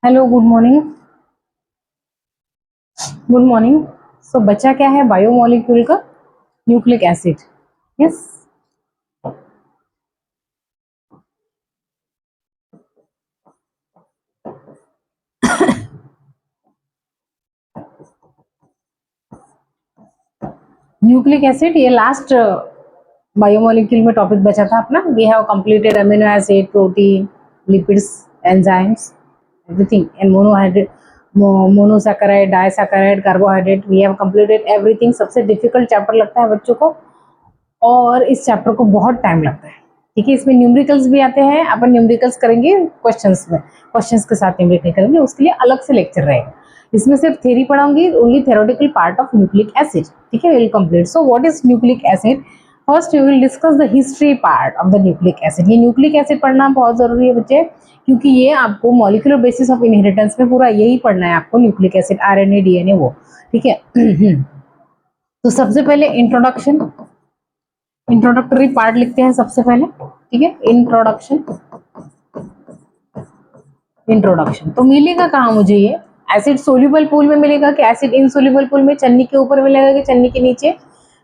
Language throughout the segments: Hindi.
Hello, good morning. Good morning. So बचा क्या है बायोमोलिक्यूल का? Nucleic acid. Yes. Nucleic acid ये लास्ट बायोमोलिक्यूल में टॉपिक बचा था अपना। We have completed amino acid, protein, lipids, enzymes, everything and monohydrate, monosaccharide, disaccharide, carbohydrate. We have completed everything. सबसे डिफिकल्ट चैप्टर लगता है बच्चों को और इस चैप्टर को बहुत टाइम लगता है। ठीक है, इसमें न्यूमेरिकल्स भी आते हैं। अपन न्यूमेरिकल्स करेंगे क्वेश्चंस में, क्वेश्चंस के साथ न्यूमेरिकल करेंगे, उसके लिए अलग से लेक्चर रहेगा। इसमें सिर्फ थ्योरी पढ़ाऊंगी, only theoretical part of nucleic acid. ठीक है, will complete. So what is nucleic acid? First we will discuss the history part of the nucleic acid. ये न्यूक्लिक एसिड पढ़ना बहुत जरूरी है बच्चे, क्योंकि ये आपको मॉलिक्यूलर बेसिस ऑफ इनहेरिटेंस में पूरा यही पढ़ना है आपको, न्यूक्लिक एसिड, आरएनए, डीएनए, वो। ठीक है। तो सबसे पहले इंट्रोडक्शन, इंट्रोडक्टरी पार्ट लिखते हैं सबसे पहले। ठीक है, इंट्रोडक्शन। इंट्रोडक्शन तो मिलेगा कहाँ मुझे ये? एसिड सोल्यूबल पूल में मिलेगा कि एसिड इनसोल्यूबल पूल में? चन्नी के ऊपर मिलेगा कि चन्नी के नीचे?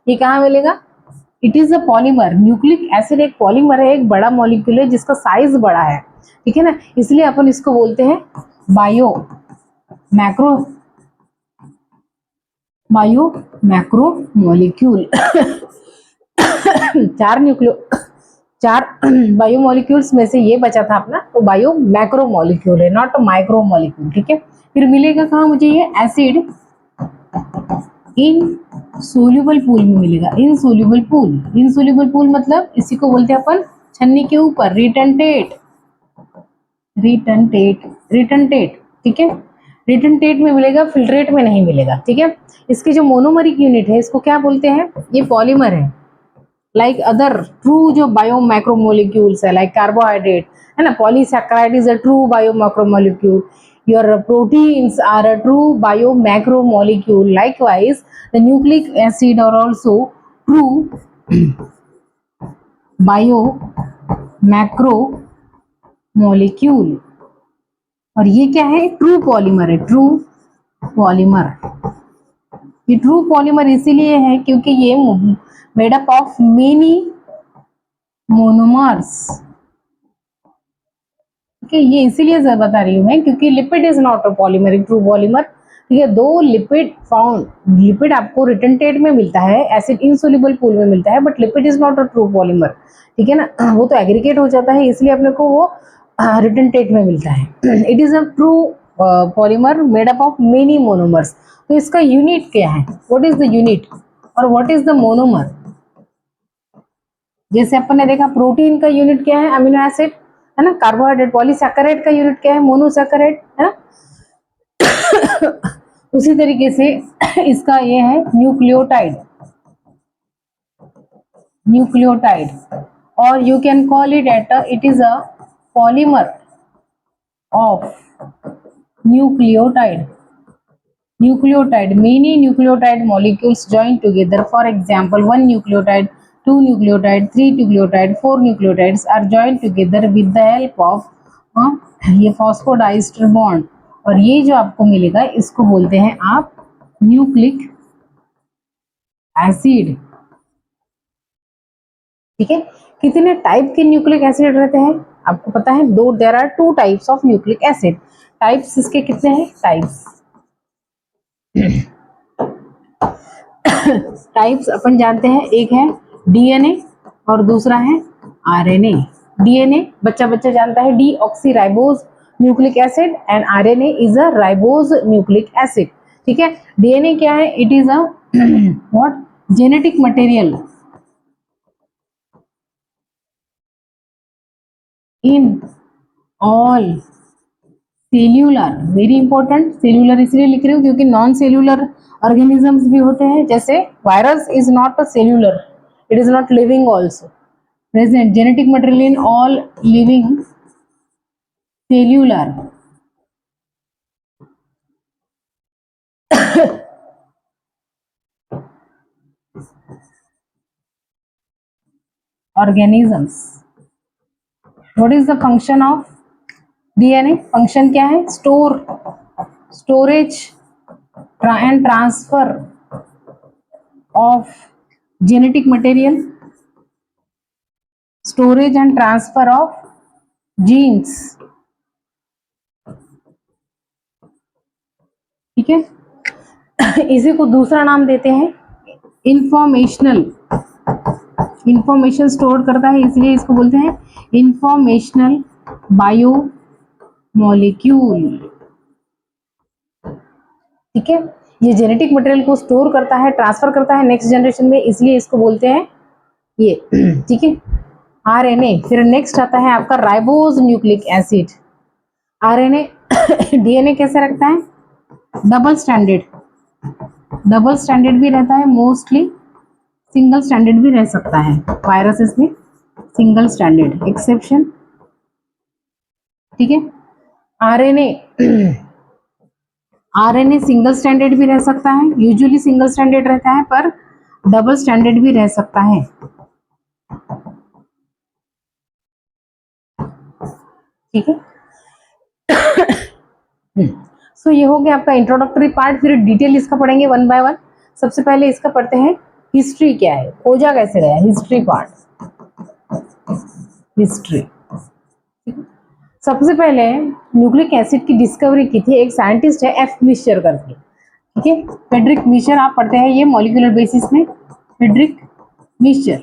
ये कहाँ मिलेगा? It is a polymer. Nucleic acid एक पॉलीमर है, एक बड़ा मॉलिक्यूल है जिसका साइज बड़ा है। ठीक है ना, इसलिए अपन इसको बोलते हैं bio macro, bio macro molecule. चार न्यूक्लियो चार बायोमोलिक्यूल्स में से ये बचा था अपना, तो बायो मैक्रो मॉलिक्यूल है, नॉट माइक्रो मॉलिक्यूल। ठीक है, फिर मिलेगा कहाँ मुझे ये? एसिड इन सोल्यूबल पूल में मिलेगा। इनसोल्यूबल पूल, इनसोल्यूबल पूल मतलब इसी को बोलते हैं अपन छन्नी के ऊपर, रिटनटेट, रिटनटेट, रिटनटेट। ठीक है, रिटनटेट में मिलेगा, फिल्ट्रेट में नहीं मिलेगा। ठीक है, इसकी जो मोनोमरिक यूनिट है इसको क्या बोलते हैं? ये पॉलीमर है, लाइक अदर ट्रू जो बायो मैक्रोमोलिक्यूल्स है, लाइक कार्बोहाइड्रेट है ना, polysaccharide is a true bio macromolecule, your proteins are a true bio macromolecule. Likewise, the nucleic acid are also true bio macromolecule. और ये क्या है? ट्रू पॉलीमर है, ट्रू पॉलीमर। ये ट्रू पॉलीमर इसीलिए है क्योंकि ये made up of many monomers. ठीक है, ये इसीलिए बता रही हूँ मैं क्योंकि lipid is not a polymer, एक ट्रू पॉलीमर। ठीक है, दो लिपिड फाउंड, लिपिड आपको रिटनटेट में मिलता है, एसिड इनसोल्यूबल पूल में मिलता है, but lipid is not a true polymer. ठीक है ना, वो तो एग्रीगेट हो जाता है, इसलिए अपने को वो रिटनटेट में मिलता है। It is a true polymer made up of many monomers. तो इसका यूनिट क्या है? व्हाट इज द यूनिट और व्हाट इज द मोनोमर? जैसे अपन ने देखा प्रोटीन का यूनिट क्या है? अमीनो एसिड है ना। कार्बोहाइड्रेट, पॉलीसैकेराइड का यूनिट क्या है? मोनोसैकेराइड है ना। उसी तरीके से इसका ये है न्यूक्लियोटाइड, न्यूक्लियोटाइड, और you can call it at it is a polymer of nucleotide. Nucleotide, many nucleotide molecules join together. For example, one nucleotide, two nucleotide, three nucleotide, four nucleotides are joined together with the help of ये फॉस्फोडाइस्टर बॉन्ड। और ये जो आपको मिलेगा इसको बोलते हैं आप न्यूक्लिक एसिड। ठीक है, कितने टाइप के न्यूक्लिक एसिड रहते हैं आपको पता है? दो, there are two types of nucleic acid. Types इसके कितने हैं? टाइप्स, टाइप्स अपन जानते हैं, एक है डीएनए और दूसरा है आरएनए। डीएनए बच्चा बच्चा जानता है, D oxy ribose nucleic acid, and RNA is a ribose nucleic acid. ठीक है, डीएनए क्या है? It is a what? Genetic material in all cellular, very important. Cellular इसलिए लिख रही हूँ क्योंकि नॉन सेल्यूलर ऑर्गेनिजम्स भी होते हैं, जैसे virus is not a cellular, it is not living also. Present genetic material in all living cellular organisms. What is the function of DNA function क्या है? Storage and transfer of genetic material, storage and transfer of genes, ठीक है। इसी को दूसरा नाम देते हैं इंफॉर्मेशनल, इंफॉर्मेशन स्टोर करता है इसलिए इसको बोलते हैं इंफॉर्मेशनल बायो मॉलिक्यूल, ठीक है। ये जेनेटिक मटेरियल को स्टोर करता है, ट्रांसफर करता है नेक्स्ट जनरेशन में, इसलिए इसको बोलते हैं ये, ठीक है, आरएनए। फिर नेक्स्ट आता है आपका ribose nucleic acid. RNA DNA कैसे रखता है? डबल स्टैंडर्ड, डबल स्टैंडर्ड भी रहता है, मोस्टली सिंगल स्टैंडर्ड भी रह सकता है। वायरसेस में सिंगल स्टैंडर्ड एक्सेप्शन, ठीक है। आरएनए आरएनए सिंगल स्टैंडर्ड भी रह सकता है, यूजुअली सिंगल स्टैंडर्ड रहता है, पर डबल स्टैंडर्ड भी रह सकता है, ठीक है। सो ये हो गया आपका इंट्रोडक्टरी पार्ट। फिर डिटेल इसका पढ़ेंगे वन बाय वन। सबसे पहले इसका पढ़ते हैं हिस्ट्री क्या है, खोजा कैसे गया, हिस्ट्री पार्ट, हिस्ट्री। सबसे पहले न्यूक्लिक एसिड की डिस्कवरी की थी एक साइंटिस्ट है एफ मिशर करके, ठीक है। फ्रेडरिक मिशर आप पढ़ते हैं ये मॉलिक्यूलर बेसिस में, फ्रेडरिक मिशर,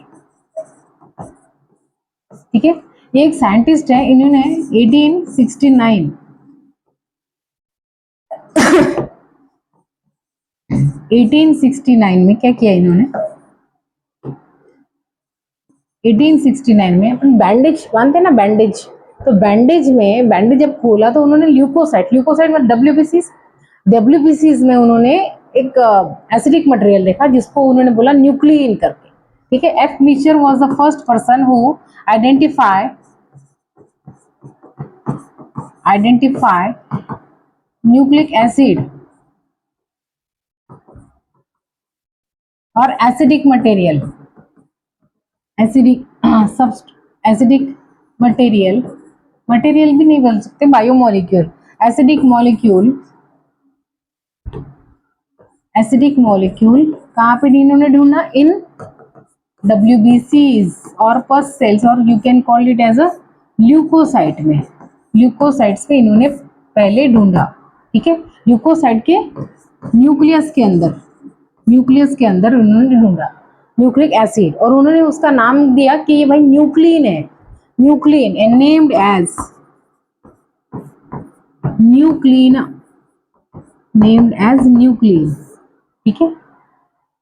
ठीक है। ये एक साइंटिस्ट है, इन्होंने 1869 1869 में क्या किया इन्होंने, 1869 में अपन बैंडेज मानते हैं ना, बैंडेज, तो बैंडेज में, बैंडेज जब खोला तो उन्होंने ल्यूकोसाइट, ल्यूकोसाइट में डब्ल्यूबीसीज, डब्ल्यूबीसीज में उन्होंने एक एसिडिक मटेरियल देखा जिसको उन्होंने बोला न्यूक्लियन करके, ठीक है। F Miescher was the first person who identify nucleic acid और acidic material, acidic material, material भी नहीं बोल सकते, बायोमोलिक्यूल, एसिडिक मॉलिक्यूल कहाँ पे इन्होंने ढूंढा? इन WBCs और पस सेल्स, और you can call it as a leucocyte में, ल्यूकोसाइट्स पे इन्होंने पहले ढूंढा, ठीक है। ल्यूकोसाइट के न्यूक्लियस के अंदर उन्होंने ढूंढा न्यूक्लिक एसिड, और उन्होंने उसका नाम दिया कि ये भाई न्यूक्लियन है, nuclein and named as nuclein, ठीक है।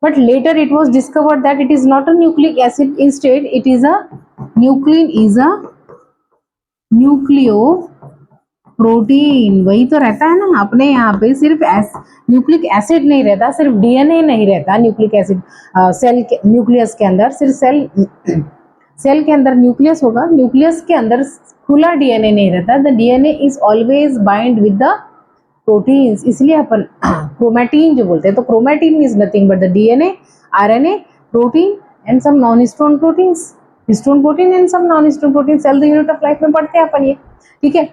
But later it was discovered that it is not a nucleic acid, instead it is a nuclein is a nucleoprotein. वही तो रहता है ना अपने यहाँ पे, सिर्फ न्यूक्लिक एसिड नहीं रहता, सिर्फ डीएनए नहीं रहता न्यूक्लिक एसिड सेल के न्यूक्लियस के अंदर, सिर्फ सेल के अंदर न्यूक्लियस होगा, न्यूक्लियस के अंदर खुला डीएनए नहीं रहता, the DNA is always bind with the proteins, इसलिए अपन क्रोमैटिन जो बोलते हैं, तो chromatin is nothing but the DNA, RNA, protein and some non histone proteins, histone protein and some non histone protein, cell the unit of life में पढ़ते हैं अपन ये, ठीक है।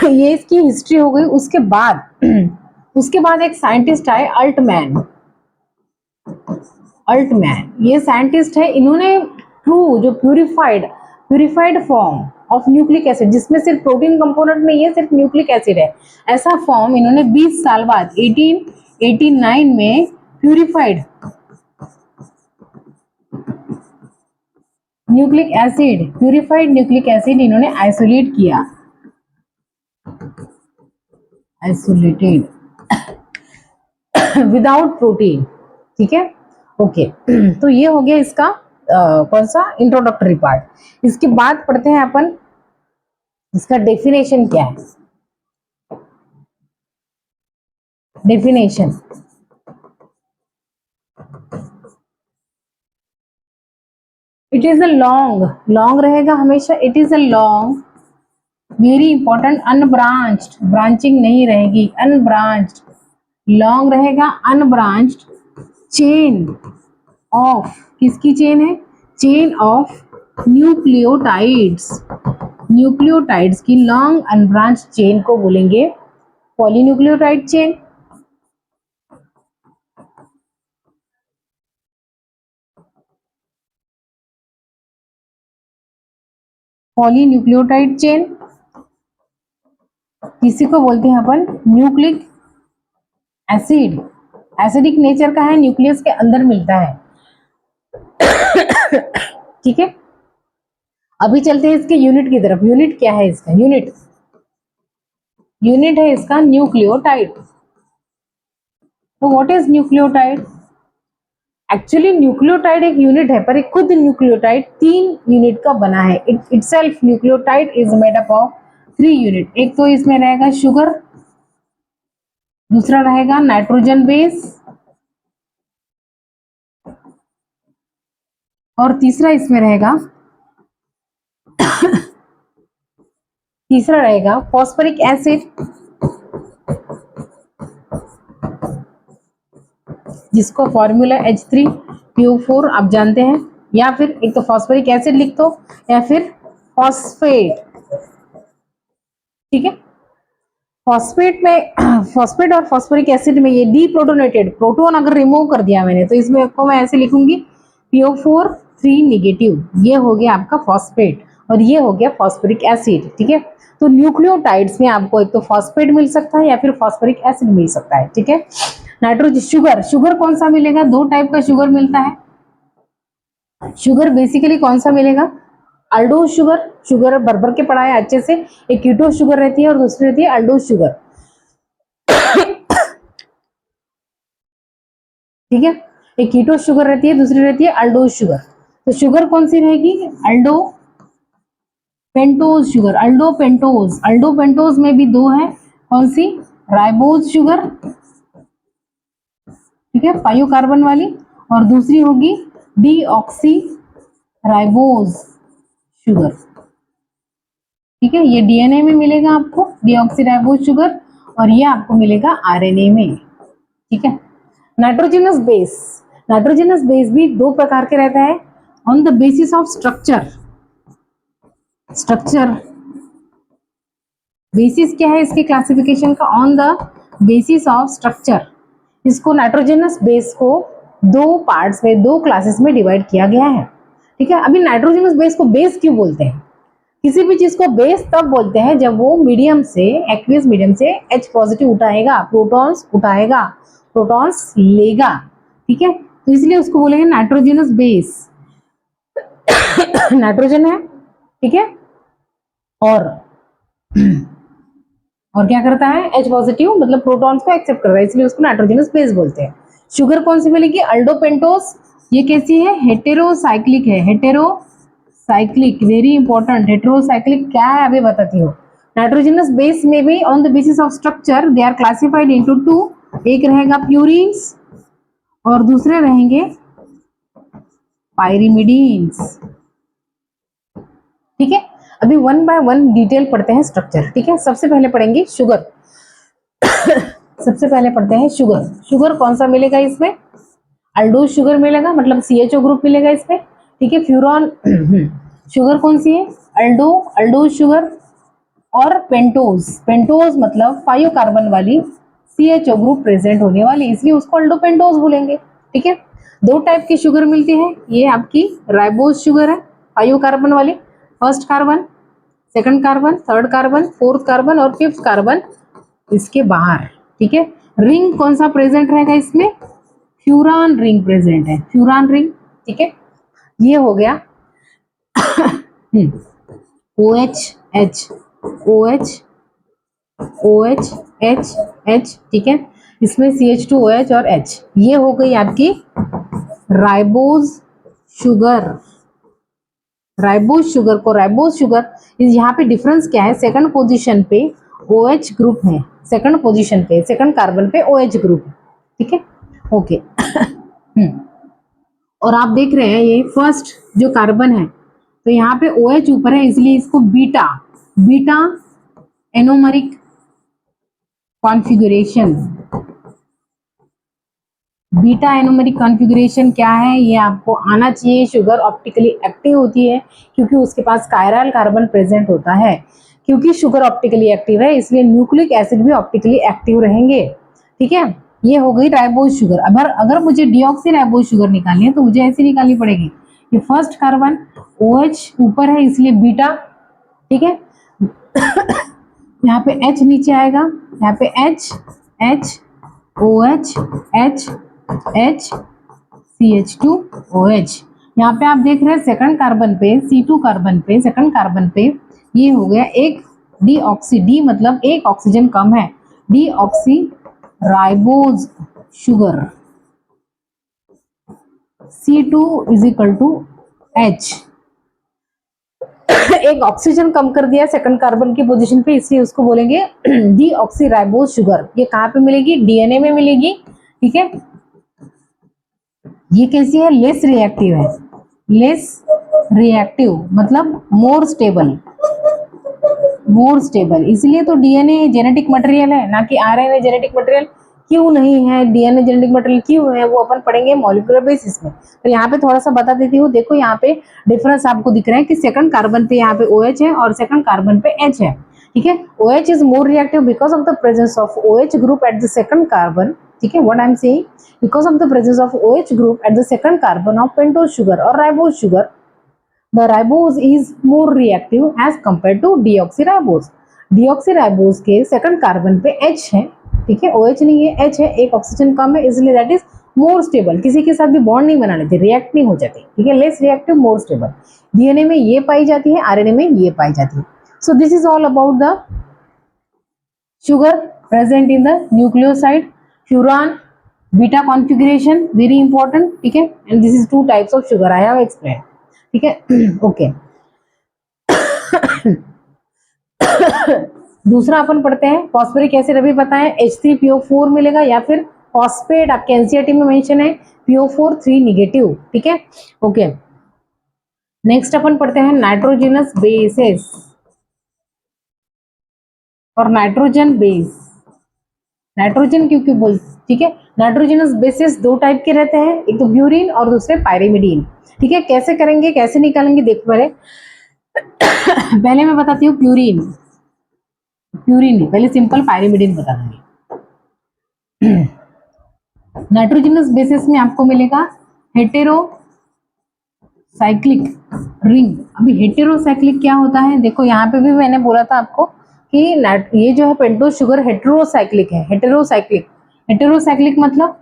ये इसकी हिस्ट्री हो गई। उसके बाद एक साइंटिस्ट आए अल्टमैन, ये साइंटिस्ट है, इन्होंने ट्रू जो purified form of nucleic acid, जिसमें सिर्फ प्रोटीन कंपोनेंट नहीं है, सिर्फ न्यूक्लिक एसिड है, ऐसा फॉर्म इन्होंने 20 साल बाद 1889 में प्यूरिफाइड न्यूक्लिक एसिड इन्होंने आइसोलेट किया, आइसोलेटेड विदाउट प्रोटीन, ठीक है, ओके। तो ये हो गया इसका कौन सा इंट्रोडक्टरी पार्ट। इसके बाद पढ़ते हैं अपन इसका डेफिनेशन क्या है। Definition, it is a long रहेगा हमेशा, it is a long, very important, unbranched, branching नहीं रहेगी, अनब्रांच्ड, लॉन्ग रहेगा, अनब्रांच्ड चेन ऑफ, किसकी चेन है? चेन ऑफ न्यूक्लियोटाइड्स, न्यूक्लियोटाइड्स की लॉन्ग अनब्रांच चेन को बोलेंगे पॉलीन्यूक्लियोटाइड चेन। पॉलीन्यूक्लियोटाइड चेन किसी को बोलते हैं अपन न्यूक्लिक एसिड। एसिडिक नेचर का है, न्यूक्लियस के अंदर मिलता है। ठीक है, अभी चलते हैं इसके यूनिट की तरफ। यूनिट क्या है इसका? यूनिट है इसका न्यूक्लियोटाइड। तो what is nucleotide? Actually nucleotide एक यूनिट है, पर एक खुद न्यूक्लियोटाइड 3 यूनिट का बना है। It itself nucleotide is made up of 3 unit. एक तो इसमें रहेगा शुगर, दूसरा रहेगा नाइट्रोजन बेस, और तीसरा रहेगा फॉस्फोरिक एसिड, जिसको फॉर्मूला H3PO4 आप जानते हैं। या फिर एक तो फॉस्फोरिक एसिड लिख दो या फिर फॉस्फेट। ठीक है, फॉस्फेट में फॉस्फेट और फॉस्फोरिक एसिड में ये डीप्रोटोनेटेड प्रोटॉन अगर रिमूव कर दिया मैंने, तो इसमें आपको मैं ऐसे लिखूंगी PO4 3 नेगेटिव। ये हो गया आपका फॉस्फेट और ये हो गया फॉस्फोरिक एसिड। ठीक है, तो न्यूक्लियोटाइड्स में आपको एक तो फॉस्फेट मिल सकता है या फिर फॉस्फोरिक एसिड मिल सकता है। ठीक है, नाइट्रोजन शुगर कौन सा मिलेगा? 2 टाइप का शुगर मिलता है। शुगर बेसिकली कौन सा मिलेगा? अल्डोज शुगर भर भर के पढ़ा है अच्छे से। एक कीटो शुगर रहती है और दूसरी रहती है अल्डोज शुगर। ठीक है, एक कीटो शुगर रहती है, दूसरी रहती है अल्डोज शुगर। तो शुगर कौन सी रहेगी? अल्डो पेंटोज शुगर। अल्डो पेंटोज में भी 2 है। कौन सी? राइबोज शुगर, ठीक है, 5 कार्बन वाली, और दूसरी होगी डीऑक्सी राइबोज शुगर। ठीक है, ये डीएनए में मिलेगा आपको डीऑक्सीराइबोज शुगर, और ये आपको मिलेगा आरएनए में। ठीक है, नाइट्रोजनस बेस भी 2 प्रकार के रहता है। On the basis of structure basis क्या है इसके क्लासिफिकेशन का? On the basis of structure. इसको नाइट्रोजनस बेस को 2 पार्ट्स में, 2 क्लासेस में डिवाइड किया गया है। ठीक है, अभी नाइट्रोजनस बेस को बेस क्यों बोलते हैं? किसी भी चीज को बेस तब बोलते हैं जब वो एक्वियस मीडियम से H पॉजिटिव उठाएगा, प्रोटॉन्स लेगा। ठीक है, तो इसलिए उसको बोलेंगे नाइट्रोजनस बेस। नाइट्रोजन है, ठीक है, और क्या करता है? H पॉजिटिव मतलब प्रोटॉन्स को एक्सेप्ट कर रहा है, इसलिए उसको नाइट्रोजनस बेस बोलते हैं। शुगर कौन सी मिलेगी? अल्डोपेंटोस। ये कैसी है? हेटेरोसाइक्लिक है। Heterocyclic, very important. हेटेरोसाइक्लिक क्या है अभी बताती हूँ। नाइट्रोजनस बेस में भी on the basis of structure they are classified into 2। एक रहेगा प्यूरिन्स और दूसरे रहेंगे पायरिमिडीन्स। ठीक है, अभी 1 बाय 1 डिटेल पढ़ते हैं स्ट्रक्चर। ठीक है, सबसे पहले पढ़ेंगे शुगर। सबसे पहले पढ़ते हैं शुगर कौन सा मिलेगा इसमें? अल्डोज शुगर मिलेगा, मतलब CHO ग्रुप मिलेगा इसमें। ठीक है, फ्यूरॉन शुगर कौन सी है? अल्डोज शुगर, और पेंटोज मतलब 5 कार्बन वाली CHO ग्रुप प्रेजेंट होने वाली, इसलिए उसको अल्डोपेंटोज बोलेंगे। ठीक है, 2 टाइप की शुगर मिलती है। ये आपकी राइबोज शुगर है, 5 कार्बन वाली, first carbon, second carbon, third carbon, fourth carbon और 5th कार्बन इसके बाहर। ठीक है, रिंग कौन सा प्रेजेंट रहेगा इसमें? फ्यूरान रिंग प्रेजेंट है, फ्यूरान रिंग। ठीक है, ये हो गया OH ठीक है, इसमें CH2OH और H। ये हो गई आपकी राइबोज शुगर। यहाँ पे डिफरेंस क्या है? सेकंड पोजीशन पे OH ग्रुप है, सेकंड कार्बन पे OH ग्रुप है। ठीक है, ओके। और आप देख रहे हैं ये फर्स्ट जो कार्बन है, तो यहाँ पे OH ऊपर है, इसलिए इसको beta anomeric configuration beta anomeric configuration क्या है ये आपको आना चाहिए। शुगर ऑप्टिकली एक्टिव होती है क्योंकि उसके पास कायरल कार्बन प्रेजेंट होता है। क्योंकि शुगर ऑप्टिकली एक्टिव है इसलिए न्यूक्लिक एसिड भी ऑप्टिकली एक्टिव रहेंगे। ठीक है, ये हो गई राइबोज शुगर। अगर अगर मुझे डीऑक्सी राइबोज शुगर निकालनी है तो मुझे ऐसी निकालनी पड़ेगी, ये फर्स्ट कार्बन OH ऊपर है इसलिए बीटा। ठीक है, यहाँ पे H नीचे आएगा, यहाँ पे H H OH H H CH2OH। यहाँ पे आप देख रहे हैं सेकंड कार्बन पे C2 कार्बन पे सेकंड कार्बन पे ये हो गया एक डीऑक्सी, डी मतलब एक ऑक्सीजन कम है, deoxy ribose sugar. C2 is equal to H, एक ऑक्सीजन कम कर दिया सेकंड कार्बन की पोजीशन पे इसलिए उसको बोलेंगे डीऑक्सी राइबोज शुगर। ये कहाँ पे मिलेगी? DNA में मिलेगी। ठीक है, ये कैसी है? लेस रिएक्टिव है, लेस रिएक्टिव मतलब मोर स्टेबल, मोर स्टेबल। इसलिए तो डीएनए जेनेटिक मटेरियल है ना कि आरएनए जेनेटिक मटेरियल क्यों नहीं है? डीएनए जेनेटिक मटेरियल क्यों है वो अपन पढ़ेंगे मॉलिक्यूलर बेसिस में। तो यहाँ पे थोड़ा सा बता देती हूँ। देखो यहाँ पे डिफरेंस आपको दिख रहा है कि सेकंड कार्बन पे यहाँ पे OH है और सेकंड कार्बन पे H है। ठीक है, OH is more reactive because of the presence of OH group at the second carbon. ठीक है, what I am saying, because of the presence of OH group at the second carbon of pentose sugar और ribose sugar, the ribose is more reactive as compared to deoxyribose। deoxyribose के सेकंड कार्बन पे H है। ठीक है, OH नहीं है, H है, एक ऑक्सीजन कम है इसलिए दैट इज मोर स्टेबल, किसी के साथ भी बॉन्ड नहीं बना लेती, रिएक्ट नहीं हो जाती। ठीक है, less reactive more stable. DNA में ये पाई जाती है, आरएनए में ये पाई जाती है। So this is all about the sugar present in the nucleoside, furan beta configuration very important। ठीक है, and this is two types of sugar I have explained। ठीक है, ओके। दूसरा अपन पढ़ते हैं फॉस्फोरिक एसिड। अभी पता है H3PO4 मिलेगा या फिर फॉस्फेट आपके एनसीईआरटी में मेंशन है PO4 3 निगेटिव। ठीक है, ओके। नेक्स्ट अपन पढ़ते हैं नाइट्रोजनस बेसेस और नाइट्रोजन बेस। नाइट्रोजन क्योंकि बोल, ठीक है, नाइट्रोजनस बेसिस दो टाइप के रहते हैं, एक तो ब्यूरिन और दूसरे पायरिमिडीन। ठीक है, कैसे करेंगे कैसे निकालेंगे देखो पहले। पहले मैं बताती हूँ प्यूरिन, प्यूरिन नहीं, पहले सिंपल पायरिमिडीन बता दूंगी। नाइट्रोजनस बेसिस में आपको मिलेगा हेटेरो साइक्लिक रिंग। अभी हेटेरोसाइक्लिक क्या होता है देखो, यहाँ पे भी मैंने बोला था आपको कि ये जो है पेंटोज शुगर हेटेरोसाइक्लिक है। हेटेरोसाइक्लिक, हेटेरोसाइक्लिक मतलब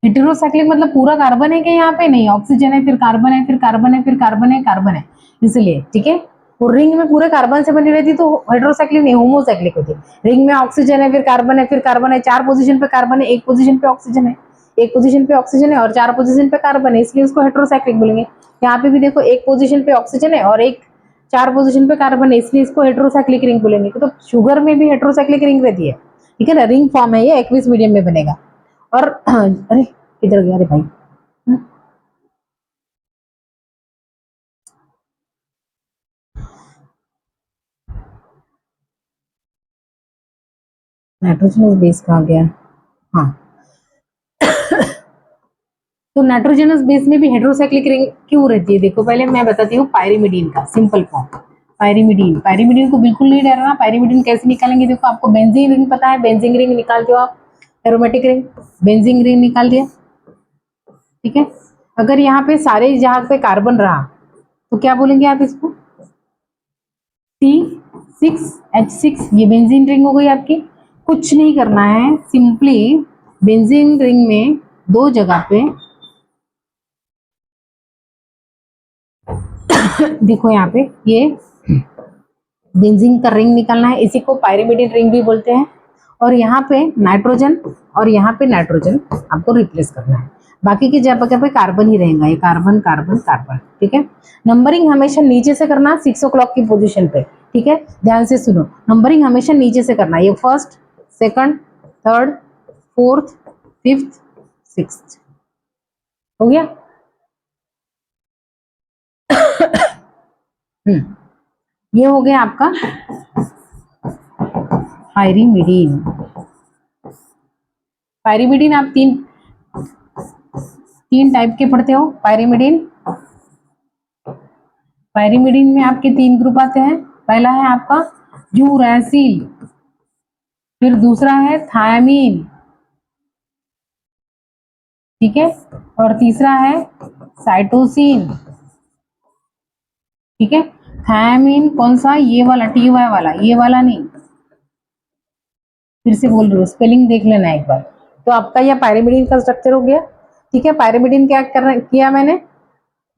हेटेरोसाइक्लिक मतलब पूरा कार्बन है क्या? यहाँ पे नहीं, ऑक्सीजन है फिर कार्बन है फिर कार्बन है फिर कार्बन है कार्बन है, इसलिए। ठीक है, वो रिंग में पूरे कार्बन से बनी रहती तो हेटेरोसाइक्लिक नहीं, होमोसाइक्लिक होती। रिंग में ऑक्सीजन है फिर कार्बन है फिर कार्बन है, चार पोजीशन पे कार्बन है, एक पोजीशन पे ऑक्सीजन है, एक पोजीशन पे ऑक्सीजन है और चार पोजीशन पे कार्बन है, इसलिए उसको हेटेरोसाइक्लिक बोलेंगे। यहाँ पे भी देखो एक पोजीशन पे ऑक्सीजन है और एक चार पोजीशन पे कार्बन है, इसलिए इसको हेटेरोसाइक्लिक रिंग बोलेंगे। तो शुगर में भी हेटेरोसाइक्लिक रिंग रहती है। ठीक है ना, रिंग फॉर्म है, ये एक्विस मीडियम में बनेगा। और अरे किधर गया रे भाई? नाइट्रोजनस बेस कहाँ गया? हाँ, तो नाइट्रोजनस बेस में भी हेटेरोसाइक्लिक रिंग क्यों रहती है देखो, पहले मैं बताती हूँ पायरिमिडीन का सिंपल फॉर्म। पायरिमिडीन, पायरिमिडीन को बिल्कुल नहीं डरना। पायरिमिडीन कैसे निकालेंगे देखो, आपको बेंजीन रिंग पता है, बेंजीन रिंग निकाल दो आप, एरोमेटिक रिंग, बेंजीन रिंग निकाल दिया। ठीक है, अगर यहाँ पे सारे जहां पे कार्बन रहा तो क्या बोलेंगे आप इसको? C6H6, ये बेंजीन रिंग हो गई आपकी। कुछ नहीं करना है, सिंपली बेंजीन रिंग में दो जगह पे देखो यहाँ पे ये बेंजीन का रिंग निकालना है, इसी को पायरिमिडीन रिंग भी बोलते हैं। और यहाँ पे नाइट्रोजन और यहाँ पे नाइट्रोजन आपको रिप्लेस करना है, बाकी की जगह पे कार्बन ही रहेगा, ये कार्बन कार्बन कार्बन। ठीक है, नंबरिंग हमेशा नीचे से करना 6 o'clock की पोजीशन पे। ठीक है, ध्यान से सुनो, नंबरिंग हमेशा नीचे से करना, ये first second third fourth fifth sixth, हो गया। ये हो गया आपका पायरीमिडीन। पायरीमिडीन आप तीन टाइप के पढ़ते हो। पायरीमिडीन, पायरीमिडीन में आपके 3 ग्रुप आते हैं। पहला है आपका यूरैसिल, फिर दूसरा है थायमीन, ठीक है, और तीसरा है साइटोसिन, ठीक है। थायमीन कौन सा, ये वाला TY वाला, ये वाला नहीं, फिर से बोल रही हूँ, स्पेलिंग देख लेना एक बार। तो आपका यह पायरीमिडीन का स्ट्रक्चर हो गया, ठीक है। पायरीमिडीन क्या किया मैंने,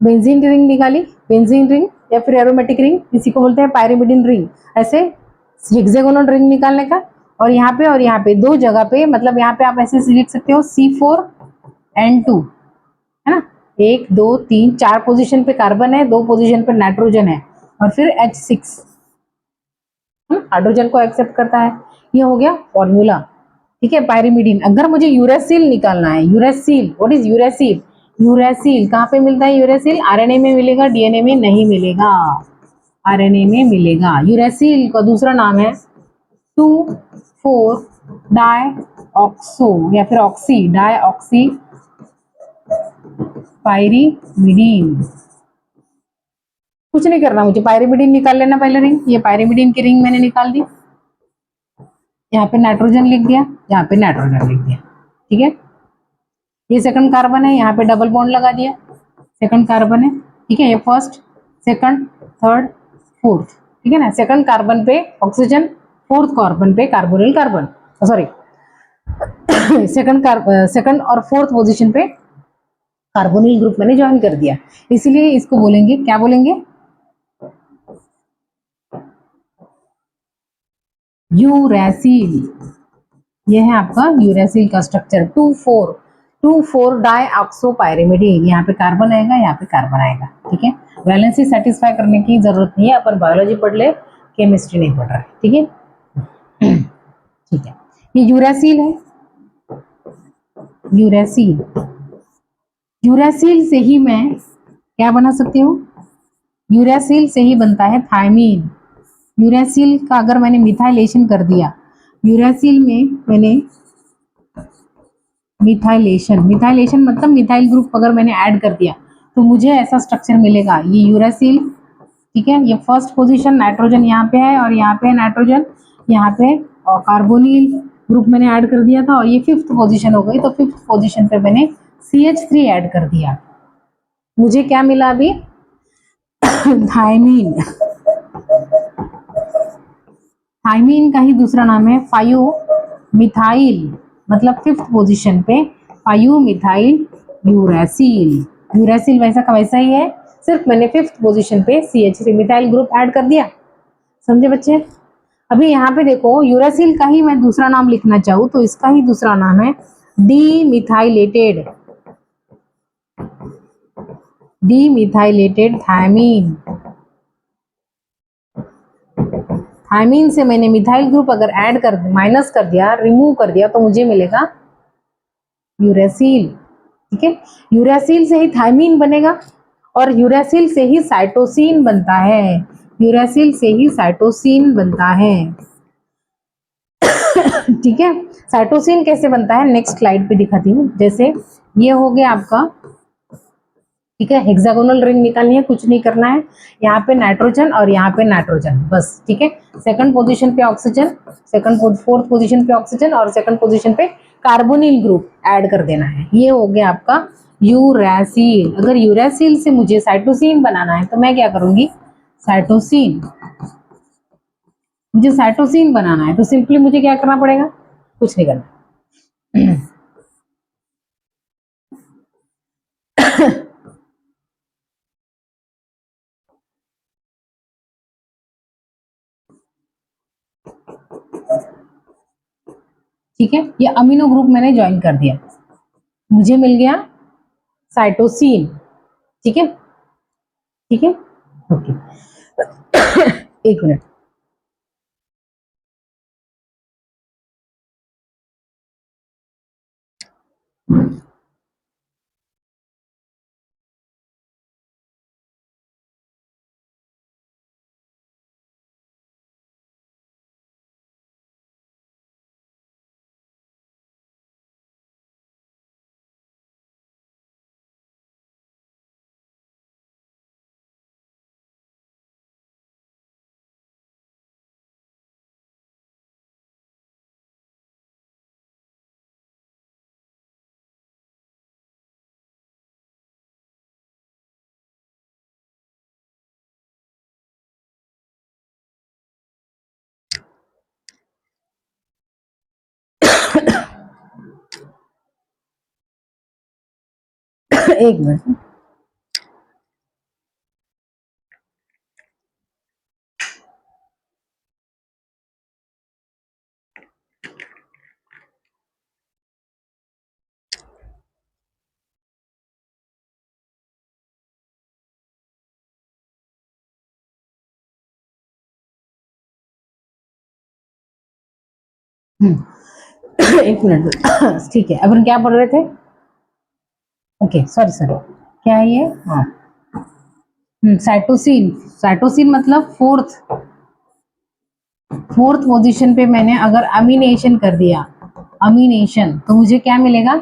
बेंजीन रिंग निकाली, बेंजीन रिंग या फिर एरोमेटिक रिंग, इसी को बोलते हैं पायरीमिडीन रिंग। ऐसे हेक्सागोनल रिंग निकालने का, और यहाँ पे 2 जगह पे, मतलब यहाँ पे आप ऐसे लिख सकते हो C4N2, है ना। 1 2 3 4 पोजीशन पे कार्बन है, 2 पोजीशन पे नाइट्रोजन है, और फिर H6 हाइड्रोजन को एक्सेप्ट करता है। ये हो गया फॉर्मूला, ठीक है। पायरीमिडीन। अगर मुझे यूरेसिल निकालना है, uracil, what is uracil, uracil कहाँ पे मिलता है, यूरेसिल आरएनए में मिलेगा, डीएनए में नहीं मिलेगा, आरएनए में मिलेगा। यूरेसिल का दूसरा नाम है 2,4 डाईऑक्सो या फिर ऑक्सी डाईऑक्सी पायरीमिडीन। कुछ नहीं करना मुझे, पायरीमिडीन निकाल लेना पहले रिंग। ये पायरीमिडीन की रिंग मैंने निकाल दी, यहाँ पे नाइट्रोजन लिख दिया, यहाँ पे नाइट्रोजन लिख दिया, ठीक है। ये सेकंड कार्बन है, यहाँ पे डबल बॉन्ड लगा दिया, सेकंड कार्बन है, ठीक है। ये फर्स्ट, सेकंड, थर्ड, फोर्थ, ठीक है ना। सेकंड कार्बन पे ऑक्सीजन, फोर्थ कार्बन पे कार्बोनिल कार्बन, सॉरी सेकंड और फोर्थ पोजीशन पे कार्बोनिल ग्रुप मैंने ज्वाइन कर दिया, इसीलिए इसको बोलेंगे, क्या बोलेंगे, यूरेसिल। ये है आपका यूरेसिल का स्ट्रक्चर। 2,4 डाईऑक्सो पायरीमिडीन, यहाँ पे कार्बन आएगा, यहाँ पे कार्बन आएगा, ठीक है। वैलेंसी सेटिस्फाई करने की जरूरत नहीं है, अपन बायोलॉजी पढ़ ले, केमिस्ट्री नहीं पढ़ रहा है, ठीक है। ठीक है, ये यूरेसिल है, यूरेसिल। यूरेसिल से ही मैं क्या बना सकती हूँ, यूरेसिल से ही बनता है थायमीन। यूरेसिल का अगर मैंने मिथाइलेशन कर दिया, यूरेसिल में मैंने मिथाइलेशन, मिथाइलेशन मतलब मिथाइल ग्रुप अगर मैंने ऐड कर दिया, तो मुझे ऐसा स्ट्रक्चर मिलेगा, ये यूरेसिल, ठीक है। ये फर्स्ट पोजीशन नाइट्रोजन यहाँ पे है, और यहाँ पे नाइट्रोजन, यहाँ पे और कार्बोनिल ग्रुप मैंने ऐड कर दिया था, और ये 5th पोजीशन हो गई, तो 5th पोजीशन पे मैंने CH3 ऐड कर दिया, मुझे क्या मिला अभी, थायमीन। थायमीन का ही दूसरा नाम है 5-मिथाइल, मतलब 5th पोजीशन पे 5-मिथाइल यूरेसिल। यूरेसिल वैसा का वैसा ही है, सिर्फ मैंने 5th पोजीशन पे CH3 मिथाइल ग्रुप ऐड कर दिया, समझे बच्चे। अभी यहाँ पे देखो, यूरेसिल का ही मैं दूसरा नाम लिखना चाहूँ तो इसका ही दूसरा नाम है डीमिथाइलेटेड, डीमिथाइलेटेड थायमीन। थायमीन से मैंने मिथाइल ग्रुप अगर ऐड कर माइनस कर दिया, रिमूव कर दिया, तो मुझे मिलेगा यूरेसिल, ठीक है। यूरेसिल से ही थायमीन बनेगा, और यूरेसिल से ही साइटोसिन बनता है, यूरेसिल से ही साइटोसिन बनता है, ठीक है। साइटोसिन कैसे बनता है, नेक्स्ट स्लाइड पे दिखाती हूँ। जैसे ये हो गया आपका, ठीक है, हेक्सागोनल रिंग निकालनी है, कुछ नहीं करना है, यहाँ पे नाइट्रोजन और यहाँ पे नाइट्रोजन, बस, ठीक है। सेकंड पोजीशन पे ऑक्सीजन, फोर्थ पोजीशन पे ऑक्सीजन, और सेकंड पोजीशन पे कार्बोनिल ग्रुप ऐड कर देना है। ये हो गया आपका यूरेसिल। अगर यूरेसिल से मुझे साइटोसिन बनाना है तो मैं क्या करूंगी, साइटोसिन, मुझे साइटोसिन बनाना है तो सिंपली मुझे क्या करना पड़ेगा, कुछ नहीं करना। ठीक है, ये अमीनो ग्रुप मैंने ज्वाइन कर दिया, मुझे मिल गया साइटोसिन, ठीक है, ठीक है, ओके। एक मिनट, एक मिनट। एक मिनट। ठीक है, अपन क्या पढ़ रहे थे? ओके, सॉरी सॉरी, क्या है ये? हाँ, साइटोसिन। साइटोसिन मतलब फोर्थ पोजीशन पे मैंने अगर अमीनेशन कर दिया, अमीनेशन, तो मुझे क्या मिलेगा?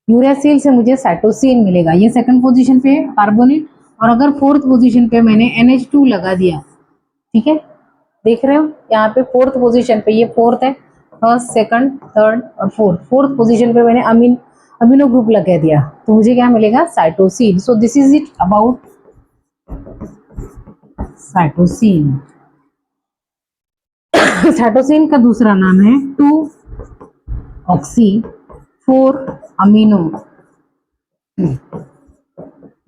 यूरेसिल से मुझे साइटोसिन मिलेगा। ये सेकंड पोजीशन पे है कार्बोनिल। और अगर फोर्थ पोजीशन पे मैंने NH2 लगा दिया, ठीक है, देख रहे हो यहाँ पे फोर्थ पोजीशन पे, ये फोर्थ है, फर्स्ट सेकंड थर्ड और फोर्थ पोजीशन पे मैंने अमीनो ग्रुप लगा दिया, तो मुझे क्या मिलेगा? Cytosine. So this is it about cytosine. Cytosine का दूसरा नाम है 2 ऑक्सी 4 अमीनो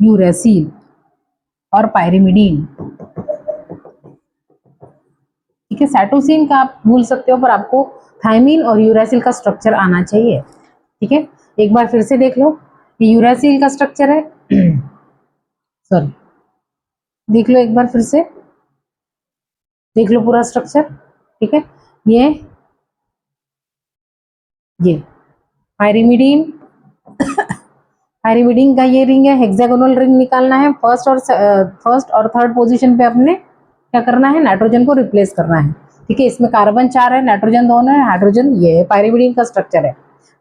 यूरेसिल और पायरिमिडीन। ठीक है, साइटोसिन का आप भूल सकते हो, पर आपको थायमीन और यूरेसिल का स्ट्रक्चर आना चाहिए। ठीक है, एक बार फिर से देख लो, ये यूरेसिल का स्ट्रक्चर है। सॉरी, देख लो एक बार फिर से, देख लो पूरा स्ट्रक्चर। ठीक है, ये पायरिमिडीन, पायरिमिडीन का ये रिंग है, हेक्सागोनल रिंग निकालना है। फर्स्ट और थर्ड पोजीशन पे अपने क्या करना है? नाइट्रोजन को रिप्लेस करना है। ठीक है, इसमें कार्बन 4 है, नाइट्रोजन 2 है, हाइड्रोजन ये है। पायरिमिडीन का स्ट्रक्चर है,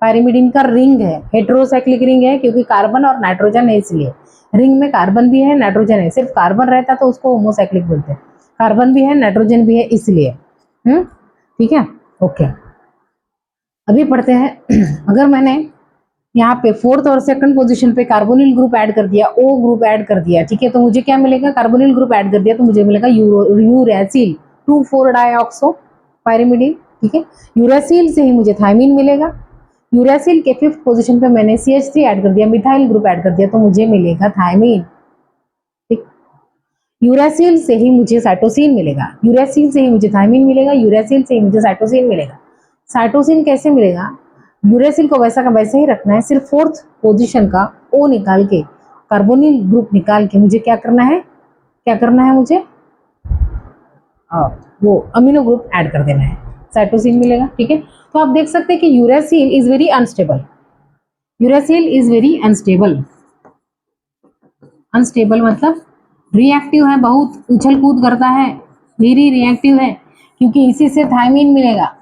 पायरिमिडीन का रिंग है, हेटेरोसाइक्लिक रिंग है, क्योंकि कार्बन और नाइट्रोजन है, इसलिए रिंग में कार्बन भी है, नाइट्रोजन है। सिर्फ कार्बन रहता तो उसको होमोसाइक्लिक बोलते हैं। कार्बन भी है, नाइट्रोजन भी है, इसलिए। ठीक है, ओके। अभी पढ़ते हैं। अगर मैंने यहाँ पे फोर्थ और सेकंड पोजीशन पे कार्बोनिल ग्रुप ऐड कर दिया, O ग्रुप ऐड कर दिया, ठीक है, तो मुझे क्या मिलेगा? कार्बोनिल ग्रुप ऐड कर दिया तो मुझे मिलेगा यूरेसिल 2,4 डाइऑक्सो पायरिमिडीन। ठीक है, यूरेसिल से ही मुझे थायमीन मिलेगा। यूरेसिल के फिफ्थ पोजीशन पे मैंने CH3 ऐड कर दिया, मिथाइल ग्रुप ऐड कर दिया, तो मुझे मिलेगा थायमीन। ठीक, यूरेसिल से ही मुझे साइटोसिन मिलेगा, यूरेसिल से ही मुझे थायमीन मिलेगा, यूरेसिल से ही मुझे साइटोसिन मिलेगा। साइटोसिन कैसे मिलेगा? यूरेसिल को वैसा का वैसे ही रखना है, सिर्फ फोर्थ पोजीशन का O निकाल के, कार्बोनिल ग्रुप निकाल के मुझे क्या करना है? क्या करना है मुझे? वो अमीनो ग्रुप ऐड कर देना है, साइटोसिन मिलेगा। ठीक है, तो आप देख सकते हैं कि uracil is very unstable. Uracil is very unstable. Unstable मतलब रिएक्टिव है, बहुत उछल कूद करता है, वेरी रिएक्टिव है, क्योंकि इसी से थायमीन मिलेगा,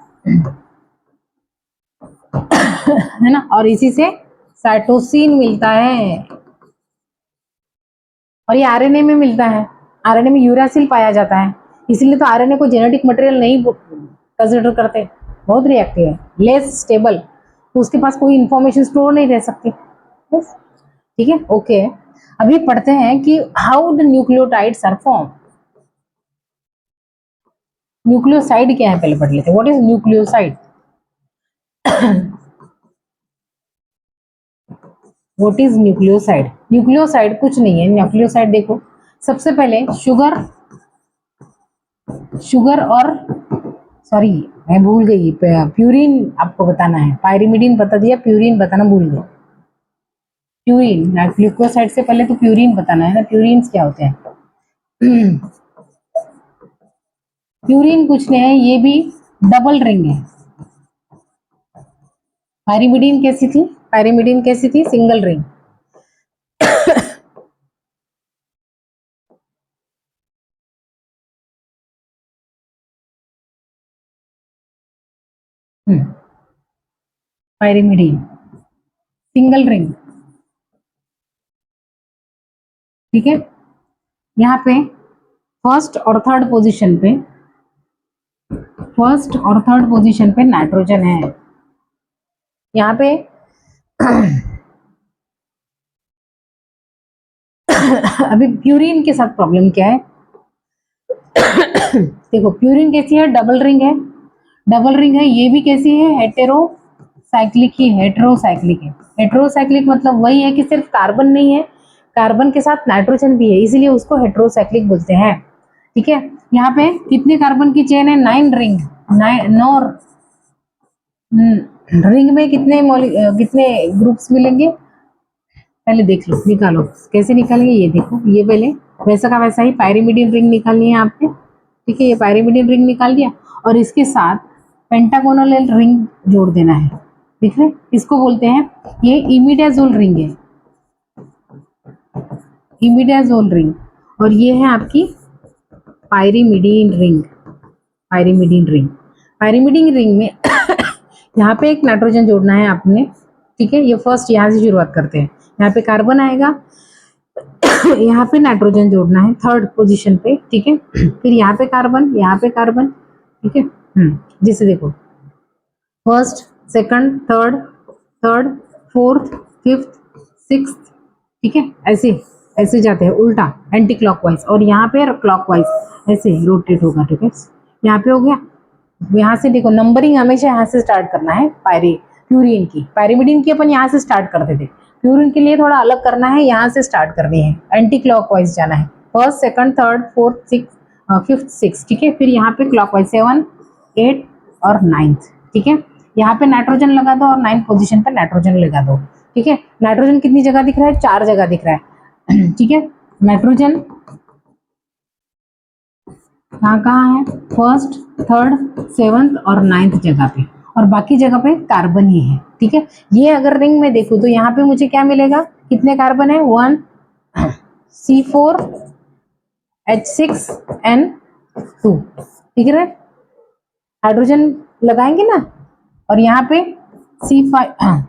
है ना, और इसी से साइटोसिन मिलता है, और ये आरएनए में मिलता है। आरएनए में यूरासिल पाया जाता है, इसलिए तो आरएनए को जेनेटिक मटेरियल नहीं कंसिडर करते। बहुत रिएक्टिव है, लेस स्टेबल, तो उसके पास कोई इंफॉर्मेशन स्टोर नहीं रह सकती। ठीक है, ओके। अभी पढ़ते हैं कि how the nucleotides are form. Nucleoside क्या है पहले पढ़ लेते हैं। What is nucleoside? What is nucleoside? Nucleoside कुछ नहीं है। न्यूक्लियोसाइड देखो, सबसे पहले शुगर और सॉरी मैं भूल गई, प्यूरिन आपको बताना है। पायरिमिडीन बता दिया, प्यूरिन बताना भूल गए। प्यूरिन, ग्लूकोसाइड से पहले तो प्यूरिन बताना है ना। प्यूरिन्स क्या होते हैं? प्यूरिन कुछ नहीं है, ये भी डबल रिंग है। पायरिमिडीन कैसी थी? पायरिमिडीन कैसी थी? Single ring. Pyrimidine single ring. ठीक है, यहाँ पे फर्स्ट और थर्ड पोजीशन पे, फर्स्ट और थर्ड पोजीशन पे नाइट्रोजन है। यहाँ पे अभी प्यूरिन के साथ प्रॉब्लम क्या है? देखो, प्यूरिन कैसी है? डबल रिंग है, डबल रिंग है। ये भी कैसी है? हेटेरो साइक्लिक ही हेटेरोसाइक्लिक है। हेटेरोसाइक्लिक मतलब वही है कि सिर्फ कार्बन नहीं है, कार्बन के साथ नाइट्रोजन भी है, इसीलिए उसको हेटेरोसाइक्लिक बोलते हैं। ठीक है, यहाँ पे कितने कार्बन की चेन है? 9 रिंग, 9 रिंग में कितने ग्रुप्स मिलेंगे? पहले देख लो, निकालो कैसे निकालेंगे, ये देखो, ये पहले वैसा का वैसा ही पायरिमिडिन रिंग निकालनी है आपने। ठीक है, ये पायरिमिडिन रिंग निकाल दिया और इसके साथ पेंटागोनल रिंग जोड़ देना है। ठीक है, इसको बोलते हैं, ये इमिडाजोल रिंग है, इमिडाजोल रिंग, और ये है आपकी pyrimidine ring. Pyrimidine ring, pyrimidine ring में यहाँ पे एक नाइट्रोजन जोड़ना है आपने। ठीक है, ये फर्स्ट यहाँ से शुरुआत करते हैं, यहाँ पे कार्बन आएगा, यहाँ पे नाइट्रोजन जोड़ना है थर्ड पोजीशन पे। ठीक है, फिर यहाँ पे कार्बन, यहाँ पे कार्बन। ठीक है, जैसे देखो first, second, third, third, fourth, fifth, sixth. ठीक है, ऐसे ऐसे जाते हैं उल्टा, एंटी क्लॉकवाइज, और यहाँ पे क्लॉकवाइज ऐसे रोटेट होगा। ठीक है, यहाँ पे हो गया। यहाँ से देखो नंबरिंग हमेशा यहाँ से स्टार्ट करना है। प्यूरिन की, पायरिमिडिन की अपन यहाँ से स्टार्ट करते थे, प्यूरिन के लिए थोड़ा अलग करना है, यहाँ से स्टार्ट करनी है, एंटी क्लॉकवाइज जाना है, first, second, third, fourth, fifth, six. ठीक है, फिर यहाँ पे क्लॉकवाइज 7, 8 और 9th। ठीक है, यहाँ पे नाइट्रोजन लगा दो और 9th पोजीशन पे नाइट्रोजन लगा दो। ठीक है, नाइट्रोजन कितनी जगह दिख रहा है? 4 जगह दिख रहा है। ठीक है, नाइट्रोजन कहाँ कहाँ है? फर्स्ट, थर्ड, 7th और 9th जगह पे, और बाकी जगह पे कार्बन ही है। ठीक है, ये अगर रिंग में देखूं तो यहाँ पे मुझे क्या मिलेगा? कितने कार्बन है? 1 C4 H6N2। ठीक है, हाइड्रोजन लगाएंगे ना, और यहाँ पे C5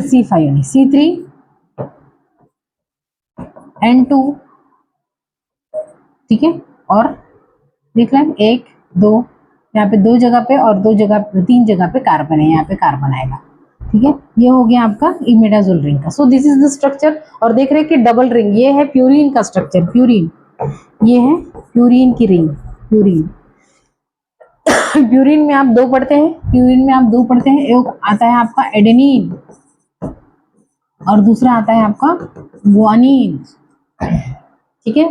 C5 नहीं, C3N2। ठीक है, और देख लें 1 2, यहाँ पे 2 जगह पे और 2 जगह, 3 जगह पे कार्बन है, यहाँ पे कार्बन आएगा। ठीक है, ये हो गया आपका इमिडाजोल रिंग का। So this is the structure. और देख रहे हैं कि डबल रिंग, ये है प्यूरिन का स्ट्रक्चर, प्यूरिन, ये है प्यूरिन की रिंग, प्यूरिन। प्यूरिन में आप 2 पढ़ते हैं, प्यूरिन में आप 2 पढ़ते हैं, एक आता है आपका एडेनिन और दूसरा आता है आपका ग्वानिन। ठीक है,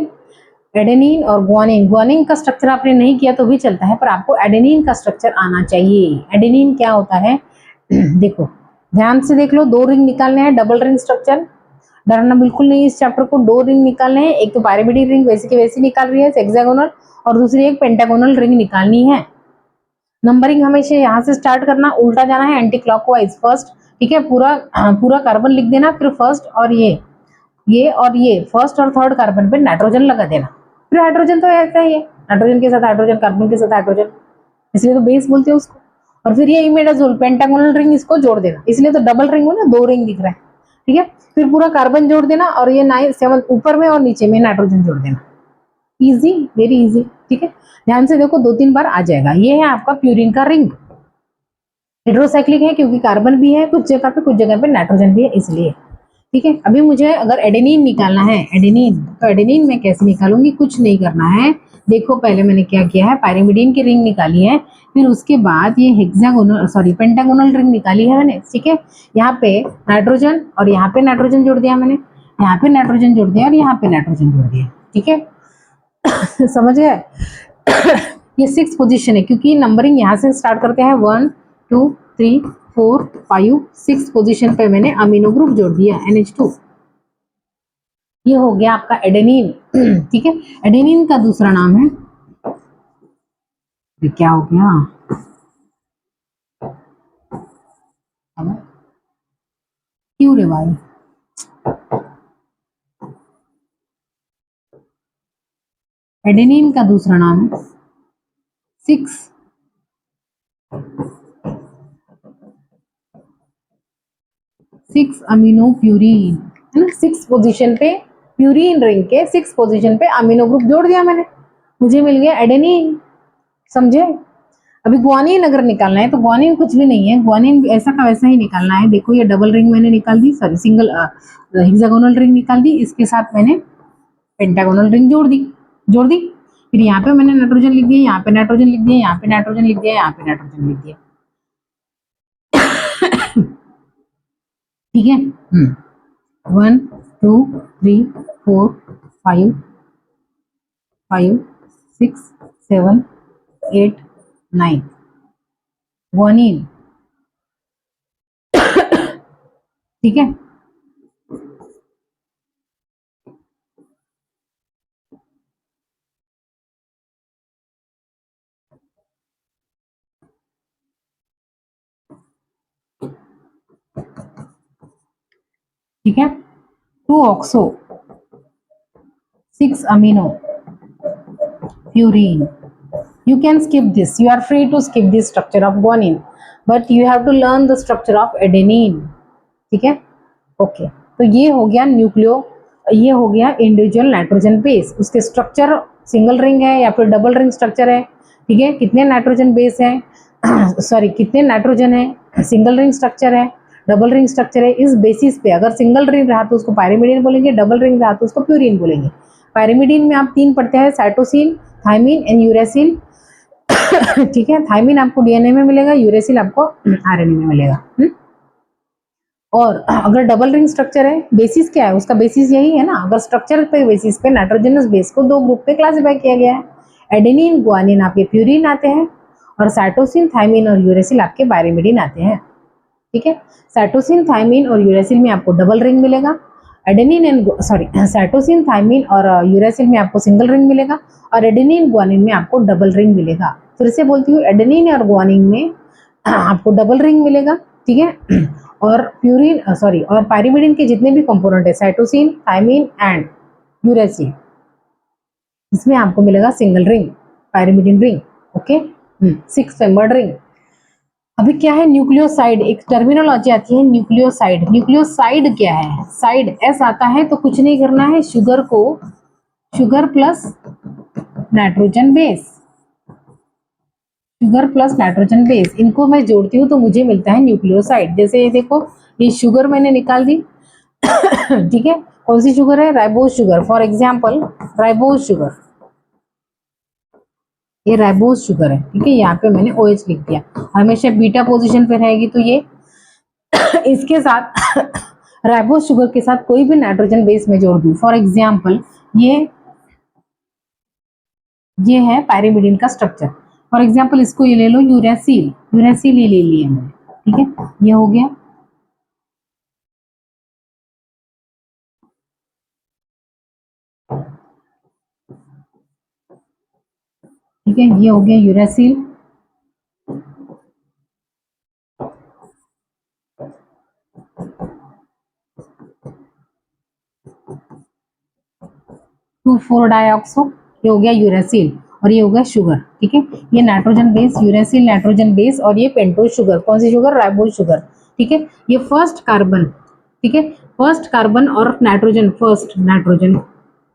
एडेनिन और ग्वानिन, ग्वानिन का स्ट्रक्चर आपने नहीं किया तो भी चलता है, पर आपको एडेनिन का स्ट्रक्चर आना चाहिए। एडेनिन क्या होता है? देखो ध्यान से देख लो, 2 रिंग निकालने हैं, डबल रिंग स्ट्रक्चर, डरना बिल्कुल नहीं इस चैप्टर को। 2 रिंग निकालने हैं, एक तो पायरिमिडिन रिंग वैसे की वैसी निकाल रही है हेक्सागोनल, और दूसरी एक पेंटागोनल रिंग निकालनी है। नंबरिंग हमेशा यहाँ से स्टार्ट करना, उल्टा जाना है, एंटी क्लॉकवाइज फर्स्ट। ठीक है, पूरा कार्बन लिख देना, फिर फर्स्ट और ये और ये फर्स्ट और थर्ड कार्बन पे नाइट्रोजन लगा देना। फिर हाइड्रोजन तो ऐसा ही है, नाइट्रोजन के साथ हाइड्रोजन, कार्बन के साथ हाइड्रोजन, इसलिए तो बेस बोलते हैं उसको। और फिर ये इमिडाजोल पेंटागोनल रिंग, इसको जोड़ देना, इसलिए तो डबल रिंग हो ना, 2 रिंग दिख रहा है। ठीक है, फिर पूरा कार्बन जोड़ देना, और ये 9 7 ऊपर में और नीचे में नाइट्रोजन जोड़ देना। Easy, very easy. ठीक है, ध्यान से देखो, 2-3 बार आ जाएगा। ये है आपका प्यूरिन का रिंग। हेटेरोसाइक्लिक है क्योंकि कार्बन भी है कुछ जगह पे नाइट्रोजन भी है, इसलिए। ठीक है, अभी मुझे अगर एडेनिन निकालना है, एडेनिन, तो एडेनिन मैं कैसे निकालूंगी? कुछ नहीं करना है। देखो पहले मैंने क्या किया है, पायरिमिडिन की रिंग निकाली है, फिर उसके बाद ये पेंटागोनल रिंग निकाली है मैंने। ठीक है, यहाँ पे नाइट्रोजन और यहाँ पे नाइट्रोजन जोड़ दिया मैंने, यहाँ पे नाइट्रोजन जोड़ दिया और यहाँ पे नाइट्रोजन जोड़ दिया। ठीक है, समझ गए? ये 6th पोजीशन है, क्योंकि नंबरिंग यहाँ से स्टार्ट करते हैं, 1 2 3 4 5 6 पोजीशन पे मैंने अमीनो ग्रुप जोड़ दिया NH2। ये हो गया आपका एडेनिन। ठीक है, एडेनिन का दूसरा नाम है, क्या हो गया? क्यों रे भाई? एडेनिन का दूसरा नाम है 6 अमीनो प्यूरिन, है ना। 6 पोजीशन पे प्यूरिन रिंग के 6 पोजीशन पे अमीनो ग्रुप जोड़ दिया मैंने, मुझे मिल गया एडेनिन। समझे? अभी ग्वानिन अगर निकालना है तो ग्वानिन कुछ भी नहीं है, ग्वानिन ऐसा का वैसा ही निकालना है। देखो ये डबल रिंग मैंने निकाल दी, सॉरी सिंगल हेक्सागोनल रिंग निकाल दी, इसके साथ मैंने पेंटागोनल रिंग जोड़ दी। फिर यहाँ पे मैंने नाइट्रोजन लिख दिया, यहाँ पे नाइट्रोजन लिख दिया, यहाँ पे नाइट्रोजन लिख दिया, यहाँ पे नाइट्रोजन लिख दिया। ठीक है। 1 2 3 4 5 5 6 7 8 9 guanine। ठीक है। ठीक है। 2 oxo 6 amino purine। You can skip this. You are free to skip the structure of guanine, but you have to learn the structure of adenine। ठीक है। ओके, तो ये हो गया न्यूक्लियो, ये हो गया इंडिविजुअल नाइट्रोजन बेस। उसके स्ट्रक्चर सिंगल रिंग है या फिर डबल रिंग स्ट्रक्चर है। ठीक है, कितने नाइट्रोजन बेस है सॉरी कितने नाइट्रोजन है, सिंगल रिंग स्ट्रक्चर है, डबल रिंग स्ट्रक्चर है। इस बेसिस पे अगर सिंगल रिंग रहा तो उसको पायरिमिडीन बोलेंगे, डबल रिंग रहा तो उसको प्यूरिन बोलेंगे। पायरिमिडीन में आप 3 पढ़ते हैं, साइटोसिन, थायमिन एंड यूरेसिल। ठीक है, थायमिन आपको डीएनए में मिलेगा, यूरेसिल आपको आरएनए में मिलेगा। और अगर डबल रिंग स्ट्रक्चर है, बेसिस क्या है उसका, बेसिस यही है ना। अगर स्ट्रक्चर पे बेसिस पे नाइट्रोजनस बेस को 2 ग्रुप पे क्लासिफाई किया गया है। एडेनिन गुआनिन आपके प्यूरिन आते हैं और साइटोसिन, थायमिन और यूरेसिल आपके पायरिमिडीन आते हैं। ठीक है, साइटोसिन, थायमिन और यूरेसिल में आपको डबल रिंग मिलेगा। एडेनिन एंड साइटोसिन, थायमिन और यूरेसिल में आपको सिंगल रिंग मिलेगा और एडेनिन गुआनिन में आपको डबल रिंग मिलेगा। फिर से बोलती हूँ, एडेनिन और गुआनिन में आपको डबल रिंग मिलेगा। ठीक है, और प्यूरिन और पायरिमिडीन के जितने भी कंपोनेंट है, साइटोसिन, थायमिन एंड यूरेसिल, इसमें आपको मिलेगा single ring, pyrimidine ring. Okay, 6 membered ring. अभी क्या है न्यूक्लियोसाइड, एक टर्मिनोलॉजी आती है न्यूक्लियोसाइड। न्यूक्लियोसाइड क्या है, साइड एस आता है तो कुछ नहीं करना है, शुगर को sugar plus nitrogen base, sugar plus nitrogen base, इनको मैं जोड़ती हूँ तो मुझे मिलता है न्यूक्लियोसाइड। जैसे ये देखो, ये शुगर मैंने निकाल दी। ठीक है, कौन सी शुगर है, ribose sugar. For example ribose sugar, ये राइबोज शुगर है। ठीक है, यहाँ पे मैंने OH लिख दिया, हमेशा बीटा पोजीशन पे रहेगी तो ये इसके साथ राइबोज शुगर के साथ कोई भी नाइट्रोजन बेस में जोड़ दूं। फॉर एग्जाम्पल ये है पायरिमिडीन का स्ट्रक्चर। फॉर एग्जाम्पल इसको ये ले लो, यूरेसिल, यूरेसिल ये ले लिया मैंने। ठीक है, ये हो गया। ठीक है, ये हो गया यूरेसिल। टू 4 डाइऑक्सो, ये हो गया यूरेसिल और ये हो गया शुगर। ठीक है, ये nitrogen base, uracil nitrogen base और ये पेंटोज शुगर। कौन सी शुगर, राइबोज शुगर। ठीक है, ये फर्स्ट कार्बन, ठीक है, फर्स्ट कार्बन और नाइट्रोजन, फर्स्ट नाइट्रोजन।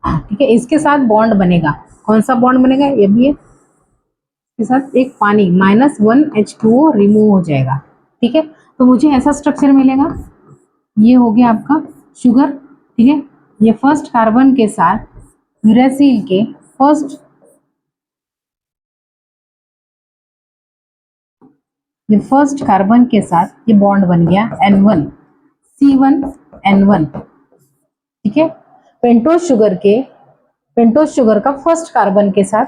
ठीक है, इसके साथ बॉन्ड बनेगा। कौन सा बॉन्ड बनेगा, ये भी है, इसके साथ एक पानी -1H2O रिमूव हो जाएगा। ठीक है, तो मुझे ऐसा स्ट्रक्चर मिलेगा। ये हो गया आपका शुगर। ठीक है, ये फर्स्ट कार्बन के साथ यूरेसिल के फर्स्ट कार्बन के साथ ये बॉन्ड बन गया N1 C1N1। ठीक है, पेंटोज शुगर का फर्स्ट कार्बन के साथ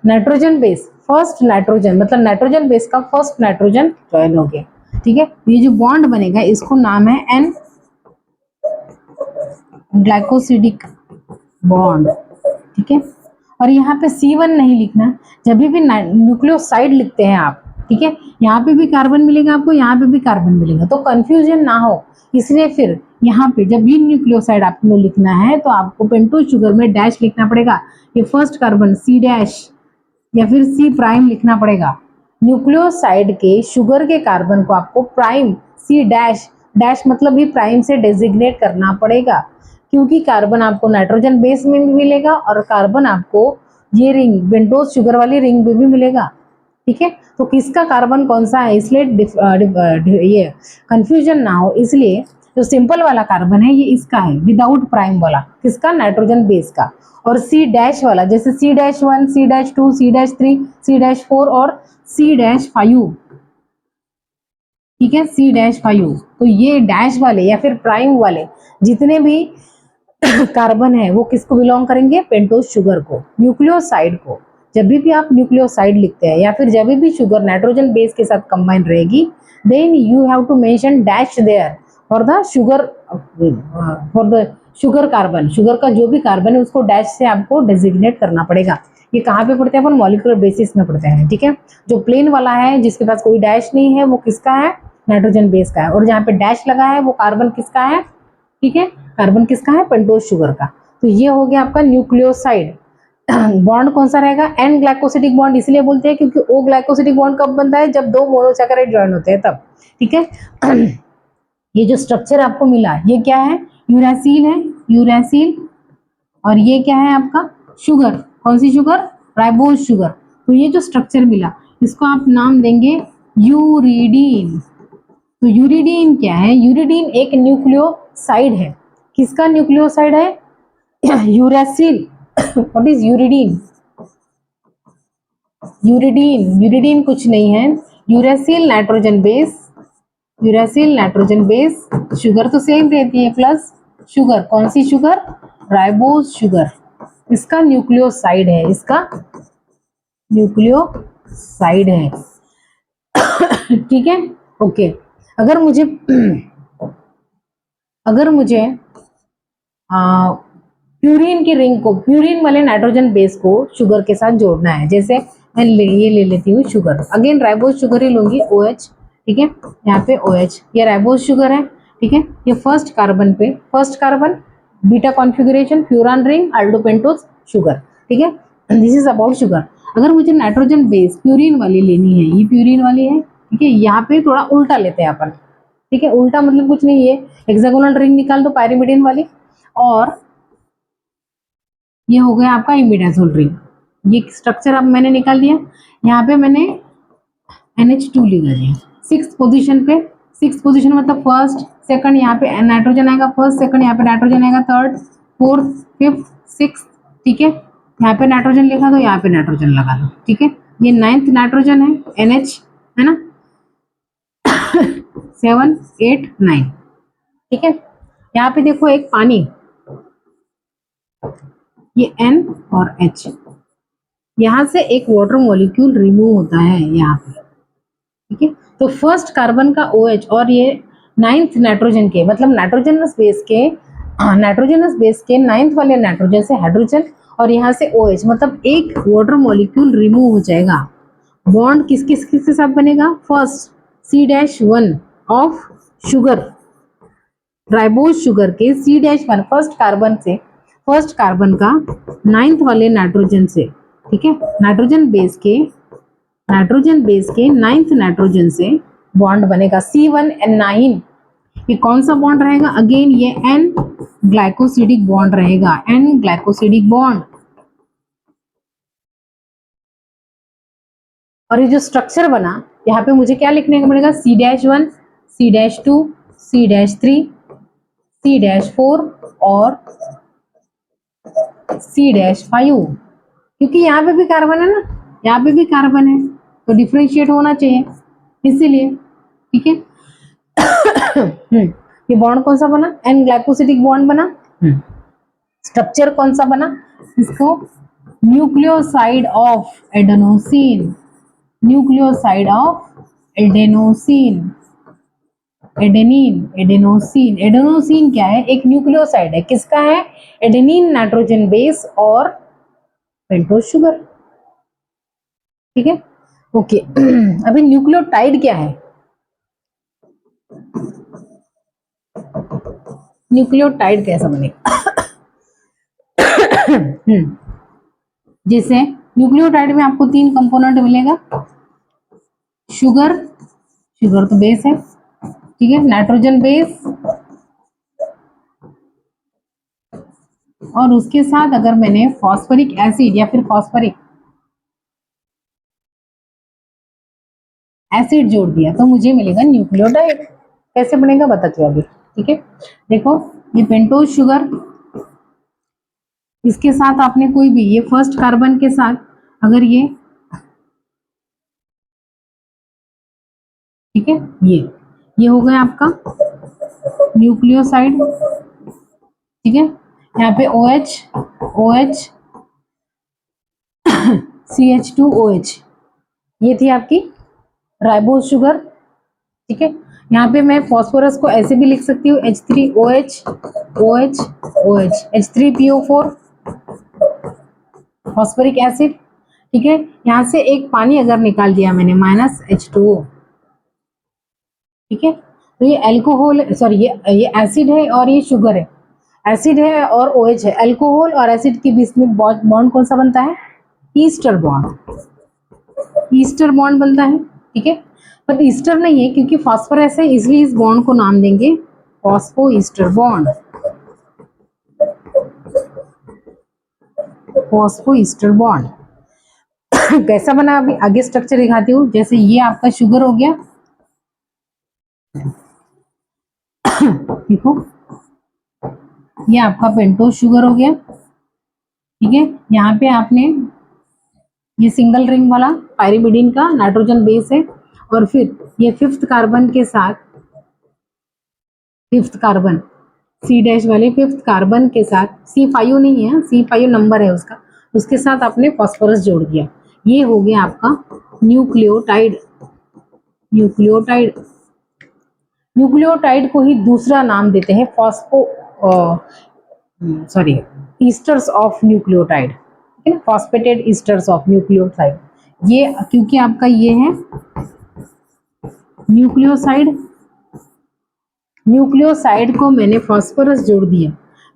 नाइट्रोजन बेस, फर्स्ट नाइट्रोजन मतलब नाइट्रोजन बेस का फर्स्ट नाइट्रोजन ज्वाइन हो गया। ठीक है, ये जो बॉन्ड बनेगा इसको नाम है N ग्लाइकोसिडिक बॉन्ड। ठीक है, और यहाँ पे C1 नहीं लिखना, जब भी न्यूक्लियोसाइड लिखते हैं आप। ठीक है, यहाँ पे भी कार्बन मिलेगा आपको, यहाँ पे भी कार्बन मिलेगा, तो कंफ्यूजन ना हो, इसलिए फिर यहाँ पे जब भी न्यूक्लियोसाइड आपको लिखना है तो आपको पेंटोज शुगर में डैश लिखना पड़ेगा। ये फर्स्ट कार्बन C डैश या फिर C प्राइम लिखना पड़ेगा। न्यूक्लियोसाइड के शुगर के कार्बन को आपको प्राइम C डैश, डैश मतलब भी प्राइम से डेजिग्नेट करना पड़ेगा, क्योंकि कार्बन आपको नाइट्रोजन बेस में भी मिलेगा और कार्बन आपको ये रिंग पेंटोज शुगर वाली रिंग में भी मिलेगा। ठीक है, तो किसका कार्बन कौन सा है, इसलिए ये कंफ्यूजन ना हो, इसलिए जो सिंपल वाला कार्बन है ये इसका है, विदाउट प्राइम वाला, किसका, नाइट्रोजन बेस का। और C डैश वाला जैसे C-1, C-2, C-3, C-4 और C-5, ठीक है, C-5। तो ये डैश वाले या फिर प्राइम वाले जितने भी कार्बन है वो किसको बिलोंग करेंगे, पेंटोज शुगर को, न्यूक्लियोसाइड को। जब भी आप न्यूक्लियोसाइड लिखते हैं या फिर जब भी शुगर नाइट्रोजन बेस के साथ कंबाइन रहेगी, then you have to mention dash there for the sugar carbon. Sugar का जो भी कार्बन है उसको डैश से आपको डेजिग्नेट करना पड़ेगा। ये कहाँ पे पढ़ते हैं अपन, मॉलिक्यूलर बेसिस में पढ़ते हैं। ठीक है, जो प्लेन वाला है जिसके पास कोई डैश नहीं है वो किसका है, नाइट्रोजन बेस का है, और जहाँ पे डैश लगा है वो कार्बन किसका है, ठीक है, कार्बन किसका है, पेंटोज शुगर का। तो ये हो गया आपका न्यूक्लियोसाइड। बॉन्ड कौन सा रहेगा, एन ग्लाइकोसिडिक बॉन्ड इसलिए बोलते हैं क्योंकि ओ ग्लाइकोसिडिक बॉन्ड कब बनता है, जब दो मोनोसैकेराइड ज्वाइन होते हैं तब। ठीक है, ये जो स्ट्रक्चर आपको मिला ये क्या है, यूरासिल है, यूरासिल। और ये क्या है आपका, शुगर, कौन सी शुगर, राइबोज शुगर। तो ये जो स्ट्रक्चर मिला इसको आप नाम देंगे यूरिडीन। तो यूरिडीन क्या है, यूरिडीन एक न्यूक्लियोसाइड है। किसका न्यूक्लियोसाइड है, uracil. What is uridine, uridine, uridine कुछ नहीं है, uracil nitrogen base, uracil nitrogen base, sugar तो सेम रहती है प्लस शुगर, कौन सी शुगर, राइबोज शुगर, इसका न्यूक्लियोसाइड है, इसका न्यूक्लियोसाइड है। ठीक है, ओके। अगर मुझे अगर मुझे प्यूरिन की रिंग को, प्यूरिन वाले नाइट्रोजन बेस को शुगर के साथ जोड़ना है, जैसे मैं ये ले लेती हूँ शुगर, अगेन राइबोज शुगर ही लूंगी, OH। ठीक है, यहाँ पे OH, ये राइबोज शुगर है। ठीक है, ये फर्स्ट कार्बन पे, first carbon beta configuration, furan ring, aldopentose sugar. ठीक है, दिस इज अबाउट शुगर। अगर मुझे नाइट्रोजन बेस प्यूरिन वाली लेनी है, ये प्यूरिन वाली है। ठीक है, यहाँ पे थोड़ा उल्टा लेते हैं अपन। ठीक है, उल्टा मतलब कुछ नहीं है, हेक्सागोनल रिंग निकाल दो पायरिमिडिन वाली, और ये हो गया आपका इमिडाजोल रिंग। ये स्ट्रक्चर अब मैंने निकाल दिया। यहाँ पे मैंने NH2 लिखा है सिक्स पोजीशन पे, सिक्स पोजीशन मतलब फर्स्ट सेकंड, यहाँ पे नाइट्रोजन आएगा फर्स्ट सेकंड, यहाँ पे नाइट्रोजन आएगा थर्ड फोर्थ फिफ्थ सिक्स। ठीक है, यहाँ पे नाइट्रोजन लिखा दो, यहाँ पे नाइट्रोजन लगा दो। ठीक है, ये 9th नाइट्रोजन है, NH, है ना, 7 8 9। ठीक है, यहाँ पे देखो एक पानी, ये N और H, यहाँ से एक वाटर मॉलिक्यूल रिमूव होता है यहाँ पे। ठीक है, तो फर्स्ट कार्बन का OH और ये 9th नाइट्रोजन के, मतलब नाइट्रोजनस बेस के 9th वाले नाइट्रोजन से हाइड्रोजन और यहाँ से OH, मतलब एक वाटर मॉलिक्यूल रिमूव हो जाएगा। बॉन्ड किस किस के साथ बनेगा, first C-1 of sugar, ribose sugar के C-1 फर्स्ट कार्बन से, फर्स्ट कार्बन का 9th वाले नाइट्रोजन से। ठीक है, नाइट्रोजन बेस के 9th नाइट्रोजन से बॉन्ड बनेगा C1N9। ये कौन सा बॉन्ड रहेगा, अगेन ये N ग्लाइकोसिडिक बॉन्ड रहेगा, N ग्लाइकोसिडिक बॉन्ड। और ये जो स्ट्रक्चर बना, यहाँ पे मुझे क्या लिखने का पड़ेगा, C-1, C-2, C-3, C-4 और C-5, क्योंकि यहाँ पे भी कार्बन है ना, यहाँ पे भी कार्बन है तो डिफरेंशिएट होना चाहिए इसीलिए। ठीक है, ये बॉन्ड कौन सा बना, N ग्लाइकोसिडिक बॉन्ड बना। स्ट्रक्चर कौन सा बना, इसको nucleoside of adenosine, nucleoside of adenosine, adenosine. Adenosine क्या है, एक न्यूक्लियोसाइड है, किसका है, एडेनिन नाइट्रोजन बेस और पेंटोज शुगर। ठीक है, ओके। अभी न्यूक्लियोटाइड क्या है, न्यूक्लियोटाइड कैसा बनेगा, जैसे न्यूक्लियोटाइड में आपको 3 कंपोनेंट मिलेगा, शुगर, शुगर तो बेस है, ठीक है, नाइट्रोजन बेस, और उसके साथ अगर मैंने फॉस्फोरिक एसिड या फिर फॉस्फोरिक एसिड जोड़ दिया तो मुझे मिलेगा न्यूक्लियोटाइड। कैसे बनेगा बताती हूँ अभी। ठीक है, देखो ये पेंटोज शुगर, इसके साथ आपने कोई भी, ये फर्स्ट कार्बन के साथ अगर ये, ठीक है, ये हो गया आपका न्यूक्लियोसाइड, ठीक है। यहाँ पे OH, OH, CH2OH, ये थी आपकी राइबोज शुगर, ठीक है। यहाँ पे मैं फास्फोरस को ऐसे भी लिख सकती हूँ H3OH, OH, OH, H3PO4, phosphoric acid, ठीक है। यहाँ से एक पानी अगर निकाल दिया मैंने -H2O, ठीक है। तो ये अल्कोहल, सॉरी ये एसिड है और ये शुगर है, एसिड है और OH है। अल्कोहल और एसिड के बीच में बॉन्ड कौन सा बनता है? ईस्टर बॉन्ड, ईस्टर बॉन्ड बनता है, ठीक है। पर ईस्टर नहीं है क्योंकि फास्फोरस है, इसलिए इस बॉन्ड को नाम देंगे phospho ester bond, phospho ester bond. कैसा बना अभी आगे स्ट्रक्चर दिखाती हूँ। जैसे ये आपका शुगर हो गया, देखो ये आपका पेंटोज शुगर हो गया, ठीक है। यहाँ पे आपने ये सिंगल रिंग वाला पायरीमिडीन का नाइट्रोजन बेस है, और फिर ये फिफ्थ कार्बन के साथ, फिफ्थ कार्बन C- वाले फिफ्थ कार्बन के साथ, C5 नहीं है, C5 नंबर है उसका, उसके साथ आपने फास्फोरस जोड़ दिया। ये हो गया आपका न्यूक्लियोटाइड। न्यूक्लियोटाइड, न्यूक्लियोटाइड को ही दूसरा नाम देते हैं phospho, sorry, esters of nucleotide, ठीक है, फॉस्फेटेड ईस्टर्स ऑफ न्यूक्लियोटाइड। ये क्योंकि आपका ये है न्यूक्लियोसाइड, न्यूक्लियोसाइड को मैंने फास्फोरस जोड़ दिया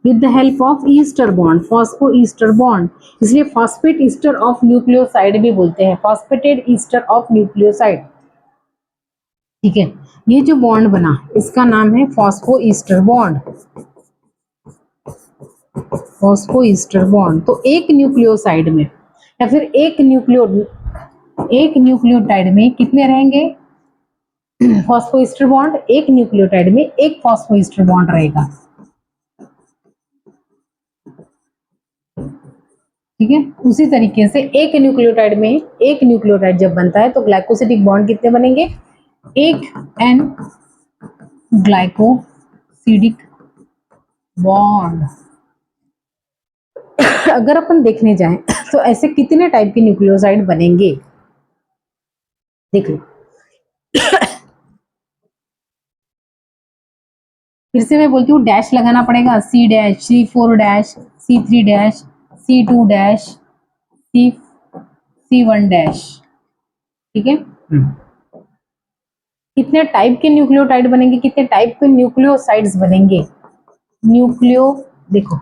with the help of ester bond, phospho ester bond, इसलिए फॉस्फेट ईस्टर ऑफ न्यूक्लियोसाइड भी बोलते हैं, फॉस्फेटेड ईस्टर ऑफ न्यूक्लियोसाइड, ठीक है। ये जो बॉन्ड बना इसका नाम है phospho ester bond, phospho ester bond. तो एक न्यूक्लियोसाइड में या फिर एक न्यूक्लियोटाइड में कितने रहेंगे फॉस्फोईस्टर बॉन्ड? एक न्यूक्लियोटाइड में एक फॉस्फोईस्टर बॉन्ड रहेगा, ठीक है। उसी तरीके से एक न्यूक्लियोटाइड में एक न्यूक्लियोटाइड जब बनता है तो ग्लाइकोसिडिक बॉन्ड कितने बनेंगे? एक N ग्लाइकोसिडिक बॉन्ड। अगर अपन देखने जाएं तो ऐसे कितने टाइप के न्यूक्लियोसाइड बनेंगे, देख लो। फिर से मैं बोलती हूँ, डैश लगाना पड़ेगा, C' C4' C3' C2' C1', ठीक है। कितने टाइप के न्यूक्लियोटाइड बनेंगे, कितने टाइप के न्यूक्लियोसाइड्स बनेंगे? न्यूक्लियो, देखो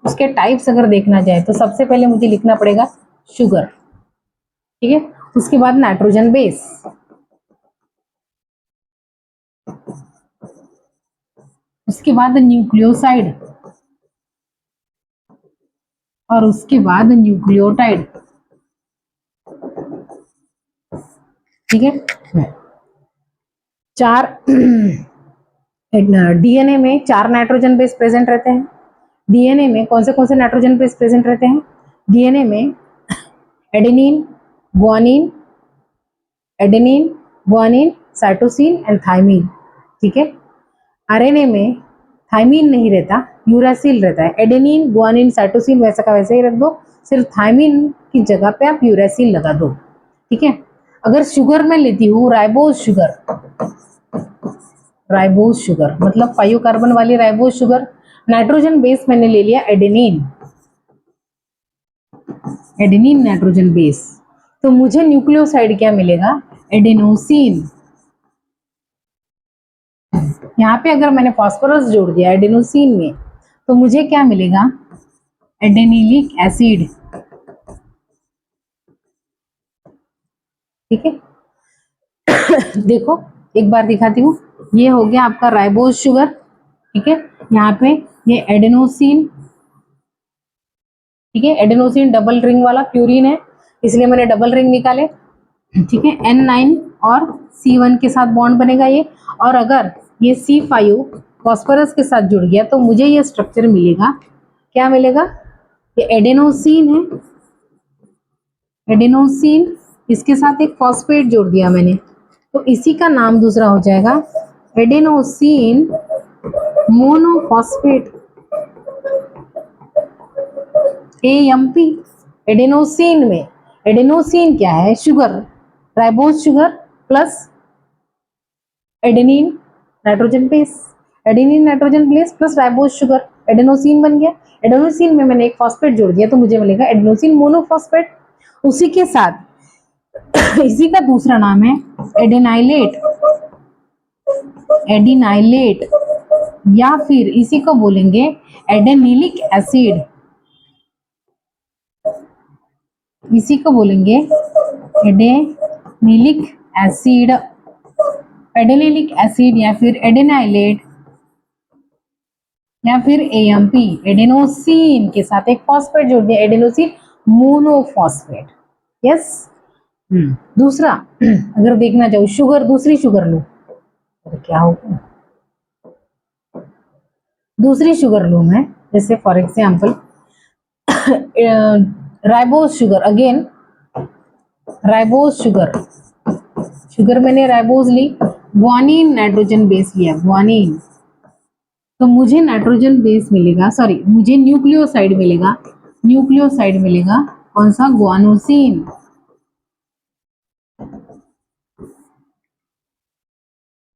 उसके टाइप्स अगर देखना जाए तो सबसे पहले मुझे लिखना पड़ेगा शुगर, ठीक है। उसके बाद नाइट्रोजन बेस, उसके बाद न्यूक्लियोसाइड, और उसके बाद न्यूक्लियोटाइड, ठीक है। चार डीएनए में 4 नाइट्रोजन बेस प्रेजेंट रहते हैं। डीएनए में कौन से नाइट्रोजन बेस प्रेजेंट रहते हैं? डीएनए में adenine, guanine, adenine, guanine, cytosine and thymine, ठीक है। आरएनए में थाइमिन नहीं रहता, यूरासिल रहता है। एडेनिन, गुआनिन, साइटोसिन वैसा का वैसे ही रख दो, सिर्फ थाइमिन की जगह पे आप यूरासिल लगा दो, ठीक है। अगर शुगर में लेती हूँ राइबोज शुगर, राइबोज शुगर मतलब 5 कार्बन वाली राइबोज शुगर, नाइट्रोजन बेस मैंने ले लिया एडेनिन, एडेनिन नाइट्रोजन बेस, तो मुझे न्यूक्लियोसाइड क्या मिलेगा? एडेनोसिन। यहाँ पे अगर मैंने फास्फोरस जोड़ दिया एडेनोसिन में तो मुझे क्या मिलेगा? एडेनिलिक एसिड, ठीक है। देखो एक बार दिखाती हूँ, ये हो गया आपका राइबोज शुगर, ठीक है। यहाँ पे ये एडेनोसिन, ठीक है। एडेनोसिन डबल रिंग वाला प्यूरिन है, इसलिए मैंने डबल रिंग निकाले, ठीक है। N9 और C1 के साथ बॉन्ड बनेगा ये, और अगर ये C5 फॉस्फोरस के साथ जुड़ गया तो मुझे ये स्ट्रक्चर मिलेगा, क्या मिलेगा? ये एडेनोसिन है, एडेनोसिन, इसके साथ एक फॉस्फेट जोड़ दिया मैंने, तो इसी का नाम दूसरा हो जाएगा एडेनोसिन मोनोफॉस्फेट, AMP। एडेनोसिन में, एडेनोसिन क्या है? Sugar, ribose sugar plus adenine nitrogen base, adenine nitrogen base plus ribose sugar, adenosine बन गया। एडेनोसिन में मैंने एक फॉस्फेट जोड़ दिया तो मुझे मिलेगा एडेनोसिन मोनोफॉस्फेट। उसी के साथ इसी का दूसरा नाम है एडेनाइलेट, एडिनाइलेट, या फिर इसी को बोलेंगे एडेनिलिक एसिड, इसी को बोलेंगे एडेनिलिक एसिड, एडेनिलिक एसिड या फिर एडेनाइलेट या फिर AMP। एडेनोसिन के साथ एक फॉस्फेट जोड़ दिया, एडेनोसिन मोनोफॉस्फेट। यस। दूसरा अगर देखना चाहो शुगर, दूसरी शुगर लो तो क्या होगा? दूसरी शुगर लूं मैं, जैसे for example ribose sugar, again ribose sugar, sugar मैंने राइबोज ली, ग्वानिन नाइट्रोजन बेस लिया, ग्वानिन, तो मुझे नाइट्रोजन बेस मिलेगा, सॉरी मुझे न्यूक्लियोसाइड मिलेगा, न्यूक्लियोसाइड मिलेगा कौन सा? ग्वानोसिन।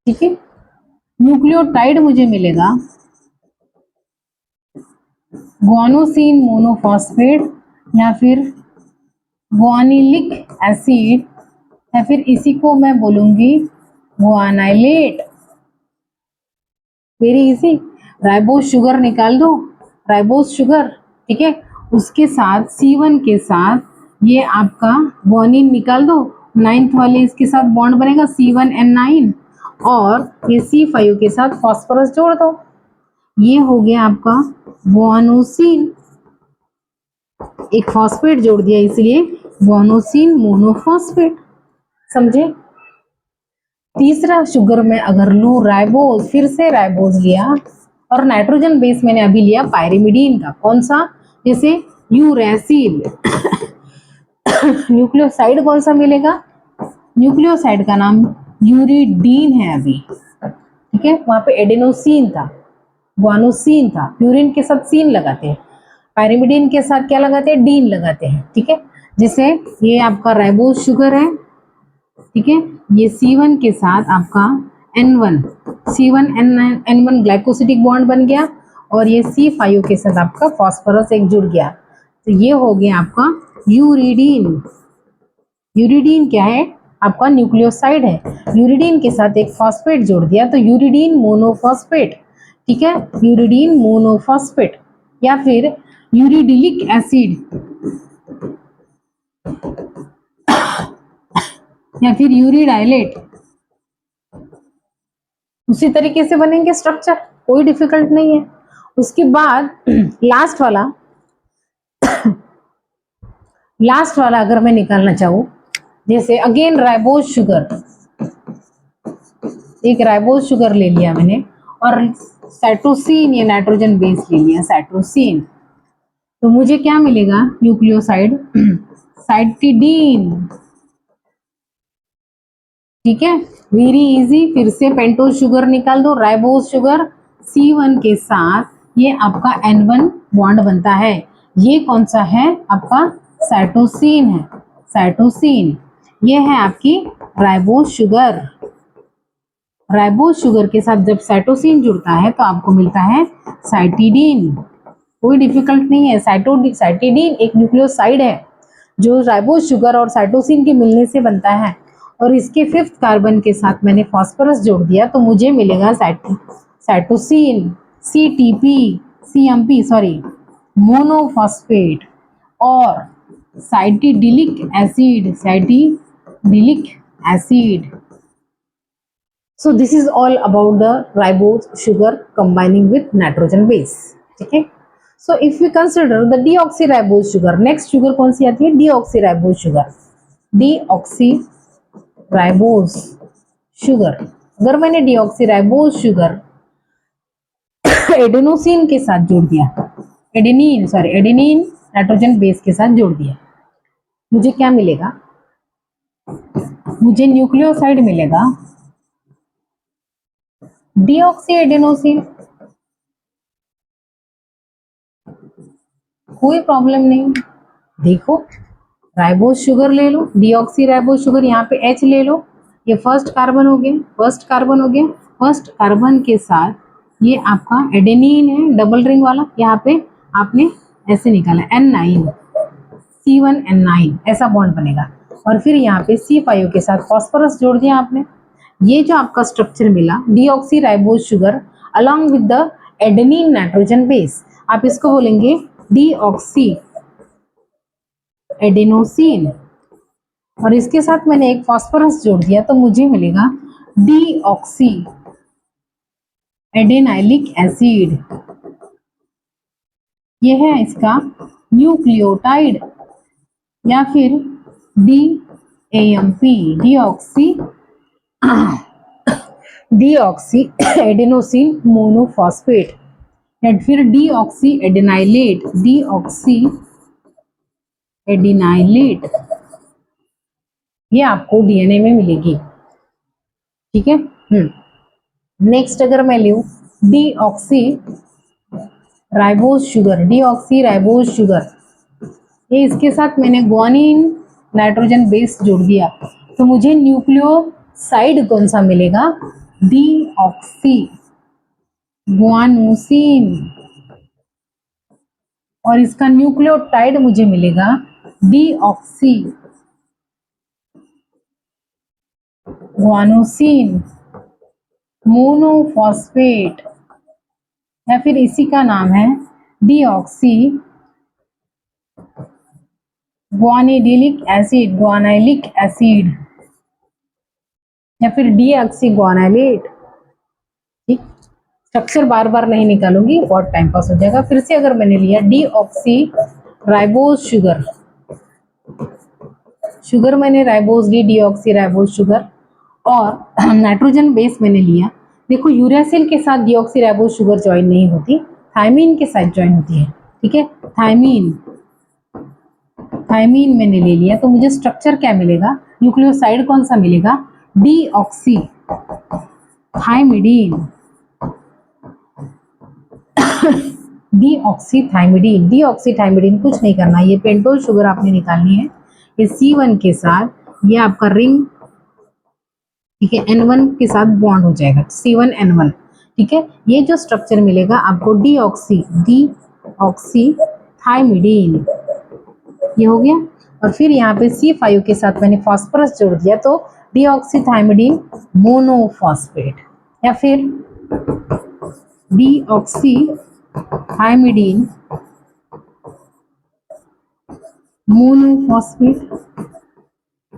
ठीक है, न्यूक्लियोटाइड मुझे मिलेगा ग्वानोसिन मोनोफॉस्फेट या फिर ग्वानिलिक एसिड या फिर इसी को मैं बोलूंगी ग्वानाइलेट। वेरी इजी, राइबोज शुगर निकाल दो, राइबोज शुगर, ठीक है, उसके साथ C1 के साथ ये आपका ग्वानिन निकाल दो, 9th वाले इसके साथ बॉन्ड बनेगा C1N9 और ये C5 के साथ फॉस्फोरस जोड़ दो, ये हो गया आपका ग्वानोसिन, एक फॉस्फेट जोड़ दिया इसलिए ग्वानोसिन मोनोफॉस्फेट। समझे? तीसरा शुगर में अगर लूं राइबोज, फिर से राइबोज लिया और नाइट्रोजन बेस मैंने अभी लिया पायरिमिडीन का, कौन सा? जैसे यूरैसिल। न्यूक्लियोसाइड कौन सा मिलेगा? न्यूक्लियोसाइड का नाम यूरिडीन है अभी, ठीक है, वहां पे एडेनोसिन था, ग्वानोसिन था, प्यूरिन के साथ सीन लगाते हैं, पायरिमिडीन के साथ क्या लगाते हैं? डीन लगाते हैं, ठीक है। जैसे ये आपका राइबोज शुगर है, ठीक है, ये C1 के साथ आपका N1, C1N1 ग्लाइकोसिडिक बॉन्ड बन गया और ये C5 के साथ आपका फॉस्फोरस एक जुड़ गया, तो ये हो गया आपका यूरिडीन। यूरिडीन क्या है? आपका न्यूक्लियोसाइड है, यूरिडीन के साथ एक फॉस्फेट जोड़ दिया तो यूरिडीन मोनोफॉस्फेट, ठीक है, यूरिडीन मोनोफॉस्फेट या फिर यूरिडिलिक एसिड या फिर यूरिडाइलेट, उसी तरीके से बनेंगे स्ट्रक्चर, कोई डिफिकल्ट नहीं है। उसके बाद लास्ट वाला अगर मैं निकालना चाहूँ, जैसे अगेन राइबोज शुगर, एक राइबोज शुगर ले लिया मैंने और साइटोसिन या नाइट्रोजन बेस ले लिया साइटोसिन, तो मुझे क्या मिलेगा? न्यूक्लियोसाइड साइटिडीन, ठीक है, वेरी इजी। फिर से पेंटोज शुगर निकाल दो, राइबोज शुगर C1 के साथ ये आपका N1 बॉन्ड बनता है, ये कौन सा है? आपका साइटोसिन है, साइटोसिन, ये है आपकी राइबोज शुगर। राइबोज शुगर के साथ जब साइटोसिन जुड़ता है तो आपको मिलता है साइटिडीन, कोई डिफिकल्ट नहीं है। साइटिडीन एक न्यूक्लियोसाइड है जो राइबोज शुगर और साइटोसिन के मिलने से बनता है और इसके 5th कार्बन के साथ मैंने फॉस्फोरस जोड़ दिया तो मुझे मिलेगा साइटोसिन CMP सॉरी मोनोफॉस्फेट और cytidylic acid. So this is all about the ribose sugar combining with nitrogen base, ठीक है। So if we consider the deoxyribose sugar, next sugar कौन सी आती है? deoxyribose sugar, deoxyribose sugar। अगर मैंने deoxyribose sugar एडेनोसिन के साथ जोड़ दिया, एडेनिन नाइट्रोजन बेस के साथ जोड़ दिया, मुझे क्या मिलेगा? मुझे न्यूक्लियोसाइड मिलेगा डीऑक्सी एडेनोसिन, कोई प्रॉब्लम नहीं। देखो राइबोज शुगर ले लो, डीऑक्सी राइबोज शुगर, यहाँ पे H ले लो, ये फर्स्ट कार्बन हो गया, फर्स्ट कार्बन हो गया। फर्स्ट कार्बन के साथ ये आपका एडेनिन है डबल रिंग वाला, यहाँ पे आपने ऐसे निकाला N9, C1N9 ऐसा बॉन्ड बनेगा। और फिर यहाँ पे C5 के साथ फॉस्फोरस जोड़ दिया आपने। ये जो आपका स्ट्रक्चर मिला deoxy ribose sugar along with the adenine nitrogen base, आप इसको बोलेंगे डीऑक्सी एडेनोसिन। और इसके साथ मैंने एक फॉस्फोरस जोड़ दिया तो मुझे मिलेगा डीऑक्सी एडेनाइलिक एसिड। ये है इसका न्यूक्लियोटाइड या फिर DAMP, डीऑक्सी एडेनोसिन मोनोफॉस्फेट, या फिर डीऑक्सी एडेनाइलेट, डीऑक्सी एडिनाइलेट, ये आपको डीएनए में मिलेगी। ठीक है। नेक्स्ट अगर मैं लूँ deoxy ribose sugar, deoxy ribose sugar, ये इसके साथ मैंने ग्वानिन नाइट्रोजन बेस जोड़ दिया तो मुझे न्यूक्लियोसाइड कौन सा मिलेगा, डीऑक्सी ग्वानोसिन। और इसका न्यूक्लियोटाइड मुझे मिलेगा डीऑक्सी ग्वानोसिन मोनोफॉस्फेट, या फिर इसी का नाम है डीऑक्सी ग्वानिडिलिक एसिड, ग्वानाइलिक एसिड, या फिर डीऑक्सी ग्वानाइलेट। ठीक, स्ट्रक्चर बार बार नहीं निकालूंगी, बहुत टाइम पास हो जाएगा। फिर से अगर मैंने लिया डीऑक्सी राइबोज शुगर, शुगर मैंने राइबोज ली, डीऑक्सी राइबोज शुगर, और नाइट्रोजन बेस मैंने लिया। देखो यूरासिल के साथ डीऑक्सी राइबोज शुगर ज्वाइन नहीं होती, थायमीन के साथ ज्वाइन होती है। ठीक है, थायमीन मैंने ले लिया तो मुझे स्ट्रक्चर क्या मिलेगा, न्यूक्लियोसाइड कौन सा मिलेगा, डीऑक्सी थायमिडीन, डीऑक्सी थायमिडीन कुछ नहीं करना, ये पेंटोज शुगर आपने निकालनी है। ये C1 के साथ ये आपका रिंग, ठीक है, N1 के साथ बॉन्ड हो जाएगा, C1N1। ठीक है, ये जो स्ट्रक्चर मिलेगा आपको डीऑक्सी थायमिडीन, ये हो गया। और फिर यहाँ पे C5 के साथ मैंने फॉस्फोरस जोड़ दिया तो डीऑक्सी थायमिडीन मोनोफॉस्फेट, या फिर डीऑक्सी थायमिडीन मोनोफॉस्फेट,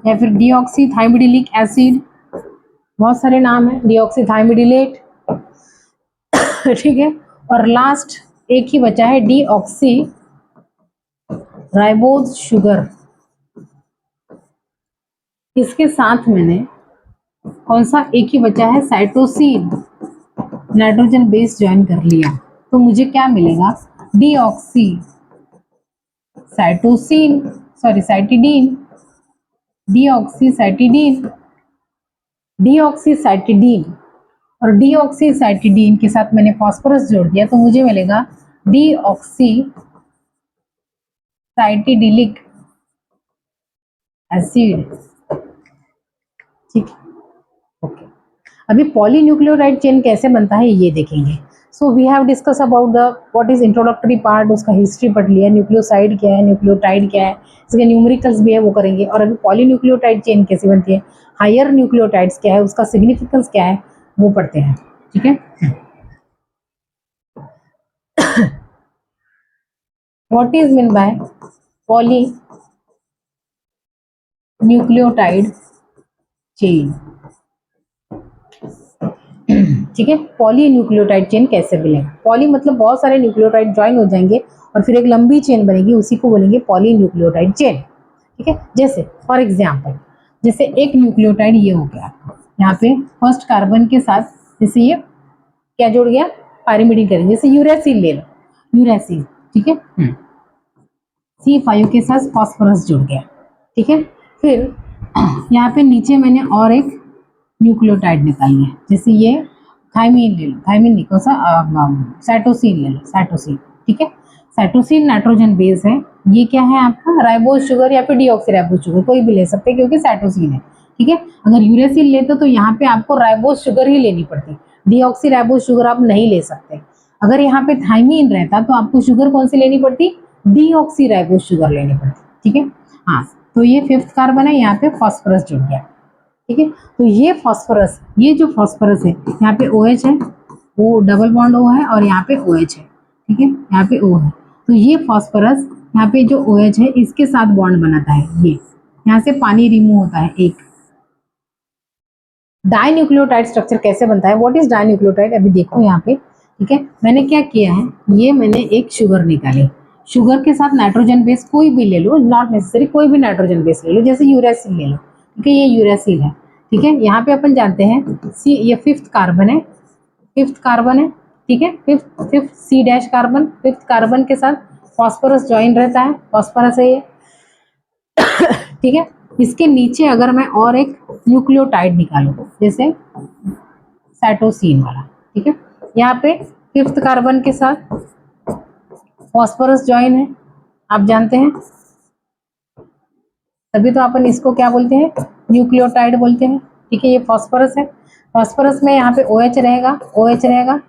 या फिर डीऑक्सी थायमिडिलिक एसिड, बहुत सारे नाम है, डीऑक्सी थायमिडिलेट। ठीक है, और लास्ट एक ही बचा है डीऑक्सी राइबोज शुगर। इसके साथ मैंने कौन सा एक ही बचा है, साइटोसिन नाइट्रोजन बेस ज्वाइन कर लिया तो मुझे क्या मिलेगा, डीऑक्सी साइटोसिन, सॉरी साइटिडीन, डीऑक्सीसाइटिडीन, और डीऑक्सीसाइटिडीन के साथ मैंने फॉस्फोरस जोड़ दिया तो मुझे मिलेगा डीऑक्सी साइटिडिलिक एसिड। ठीक, ओके। अभी पॉलीन्यूक्लियोटाइड चेन कैसे बनता है ये देखेंगे। So we have discuss about the what is introductory part, उसका हिस्ट्री पढ़ लिया, न्यूक्लियोसाइड क्या है, न्यूक्लियोटाइड क्या है, इसके न्यूमेरिकल्स भी है वो करेंगे। और अभी पॉलीन्यूक्लियोटाइड चेन कैसे बनती है, हायर न्यूक्लियोटाइड्स क्या है, उसका सिग्निफिकेंस क्या है, वो पढ़ते हैं। ठीक है, what is mean by polynucleotide chain. ठीक है, पॉलीन्यूक्लियोटाइड चेन कैसे बनेगा, पॉली मतलब बहुत सारे न्यूक्लियोटाइड ज्वाइन हो जाएंगे और फिर एक लंबी चेन बनेगी, उसी को बोलेंगे पॉलीन्यूक्लियोटाइड चेन। ठीक है, जैसे फॉर एग्जांपल, जैसे एक न्यूक्लियोटाइड ये हो गया, यहाँ पे फर्स्ट कार्बन के साथ जैसे ये क्या जोड़ गया, पायरिमिडीन करेंगे, जैसे यूरेसिल ले लो, यूरेसिल। ठीक है, C5 के साथ फॉस्फोरस जुड़ गया। ठीक है, फिर यहाँ पे नीचे मैंने और एक न्यूक्लियोटाइड निकाल लिया, जैसे ये थायमीन ले लो, थायमीन नहीं, कौन सा, साइटोसिन ले लो, साइटोसिन, ठीक है। साइटोसिन नाइट्रोजन बेस है, ये क्या है आपका, राइबोज शुगर या फिर डीऑक्सीराइबोज शुगर, कोई भी ले सकते हैं क्योंकि साइटोसिन है, ठीक है। अगर यूरेसिल लेते तो यहाँ पे आपको राइबोज शुगर ही लेनी पड़ती, डीऑक्सीराइबोज शुगर आप नहीं ले सकते। अगर यहाँ पे थायमीन रहता तो आपको शुगर कौन सी लेनी पड़ती, डीऑक्सीराइबोज शुगर लेनी पड़ती, ठीक है। हाँ, तो ये 5th कार्बन है, यहाँ पे फॉस्फोरस जुड़ गया, ठीक है। तो ये फॉस्फोरस, ये जो फॉस्फोरस है, यहाँ पे OH है, वो डबल बॉन्ड O है, और यहाँ पे OH है, ठीक है, यहाँ पे O है। तो ये फॉस्फोरस यहाँ पे जो OH है इसके साथ बॉन्ड बनाता है, ये यहाँ से पानी रिमूव होता है एक। डाइन्यूक्लियोटाइड स्ट्रक्चर कैसे बनता है, व्हाट इज डाइन्यूक्लियोटाइड, अभी देखो यहाँ पे, ठीक है। मैंने क्या किया है, ये मैंने एक शुगर निकाली, शुगर के साथ नाइट्रोजन बेस कोई भी ले लो, नॉट नेसेसरी, कोई भी नाइट्रोजन बेस ले लो, जैसे यूरेसिल ले लो, ठीक है, ये यूरेसिल है, ठीक है। यहाँ पे अपन जानते हैं सी, ये 5th कार्बन है, 5th कार्बन है, ठीक है, 5th C- carbon, 5th carbon के साथ फॉस्फोरस ज्वाइन रहता है, फॉस्फोरस है ये, ठीक है। इसके नीचे अगर मैं और एक न्यूक्लियोटाइड निकालूं, जैसे साइटोसिन वाला, ठीक है, यहाँ पे 5th कार्बन के साथ फॉस्फोरस ज्वाइन है, आप जानते हैं, तभी तो अपन इसको क्या बोलते हैं, न्यूक्लियोटाइड बोलते हैं, ठीक है। ये फॉस्फोरस है, फॉस्फोरस में यहाँ पे OH रहेगा, OH रहेगा,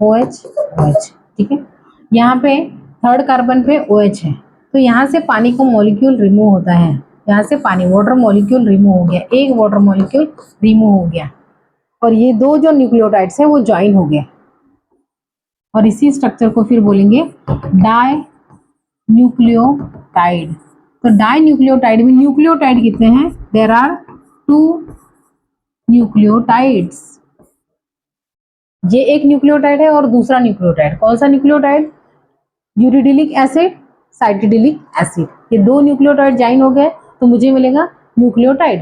OH, OH, ठीक है। यहाँ पे 3rd कार्बन पे OH है, तो यहाँ से पानी को मॉलिक्यूल रिमूव होता है, यहाँ से पानी वाटर मॉलिक्यूल रिमूव हो गया, एक वाटर मॉलिक्यूल रिमूव हो गया, और ये दो जो न्यूक्लियोटाइड्स है वो ज्वाइन हो गए, और इसी स्ट्रक्चर को फिर बोलेंगे डाई न्यूक्लियोटाइड। तो डाई न्यूक्लियोटाइड में न्यूक्लियोटाइड कितने हैं, देयर आर 2 न्यूक्लियोटाइड्स, ये एक न्यूक्लियोटाइड है और दूसरा न्यूक्लियोटाइड, कौन सा न्यूक्लियोटाइड, यूरिडिलिक एसिड, साइटिडिलिक एसिड, ये दो न्यूक्लियोटाइड ज्वाइन हो गए तो मुझे मिलेगा न्यूक्लियोटाइड,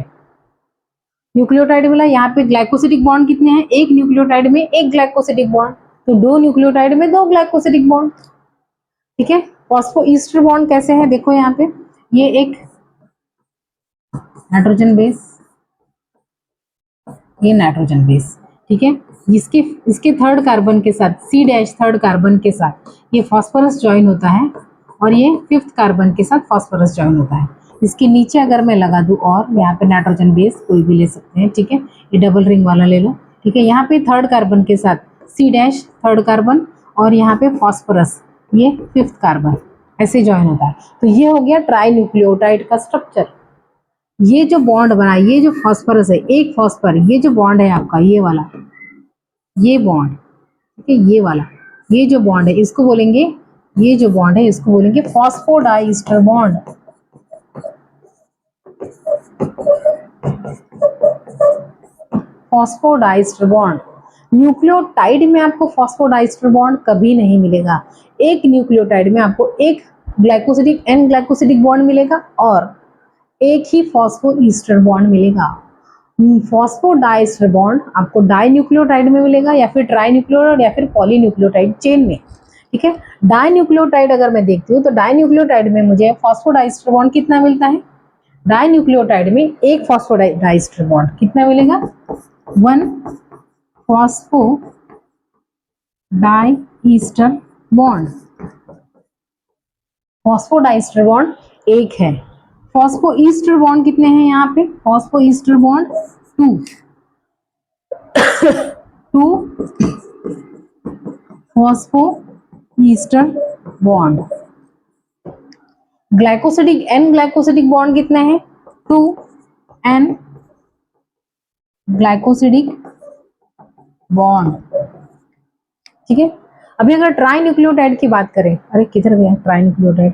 न्यूक्लियोटाइड मिला। यहाँ पे ग्लाइकोसिडिक बॉन्ड कितने हैं, एक न्यूक्लियोटाइड में एक ग्लाइकोसिडिक बॉन्ड, तो दो न्यूक्लियोटाइड में दो ग्लाइकोसिडिक बॉन्ड, ठीक है। फॉस्फोईस्टर बॉन्ड कैसे है, देखो यहाँ पे, ये एक नाइट्रोजन बेस, ये नाइट्रोजन बेस, ठीक है। इसके इसके 3rd कार्बन के साथ C- 3rd कार्बन के साथ ये फॉस्फोरस ज्वाइन होता है, और ये 5th कार्बन के साथ फॉस्फोरस ज्वाइन होता है। इसके नीचे अगर मैं लगा दूं, और यहाँ पे नाइट्रोजन बेस कोई भी ले सकते हैं, ठीक है, ये डबल रिंग वाला ले लो, ठीक है। यहाँ पे 3rd कार्बन के साथ C- 3rd कार्बन, और यहाँ पे फॉस्फोरस, ये 5th कार्बन, ऐसे ज्वाइन होता है। तो ये हो गया ट्राई न्यूक्लियोटाइड का स्ट्रक्चर। ये जो बॉन्ड बना, ये जो फॉस्फोरस है, एक फॉस्फर, ये जो बॉन्ड है आपका, ये वाला, ये बॉन्ड, ठीक है, ये वाला, ये जो बॉन्ड है इसको बोलेंगे, ये जो बॉन्ड है इसको बोलेंगे phosphodiester bond, phosphodiester bond. Nucleotide में आपको फॉस्फोडाइस्टर बॉन्ड कभी नहीं मिलेगा, एक न्यूक्लियोटाइड में आपको एक ग्लाइकोसिडिक एन ग्लाइकोसिडिक बॉन्ड मिलेगा और एक ही फॉस्फोईस्टर बॉन्ड मिलेगा। फॉस्फोडाइस्टर बॉन्ड आपको डाई न्यूक्लियोटाइड में मिलेगा, या फिर ट्राई न्यूक्लियोटाइड, या फिर पॉली न्यूक्लियोटाइड चेन में, ठीक है। डाई न्यूक्लियोटाइड अगर मैं देखती हूँ तो डाई न्यूक्लियोटाइड में मुझे फॉस्फोडाइस्टर बॉन्ड कितना मिलता है, डाई न्यूक्लियोटाइड में एक फॉस्फोडाइस्टर बॉन्ड कितना मिलेगा, 1 फॉस्फोडाइस्टर बॉन्ड, फॉस्फोडाइस्टर बॉन्ड एक है। फॉस्फोईस्टर बॉन्ड कितने हैं यहाँ पे, phosphoester bond 2 phosphoester bond. Glycosidic N glycosidic bond कितने हैं, 2 एन ग्लाइकोसिडिक बॉन्ड, ठीक है। अभी अगर ट्राई न्यूक्लियोटाइड की बात करें, अरे किधर गया ट्राई न्यूक्लियोटाइड,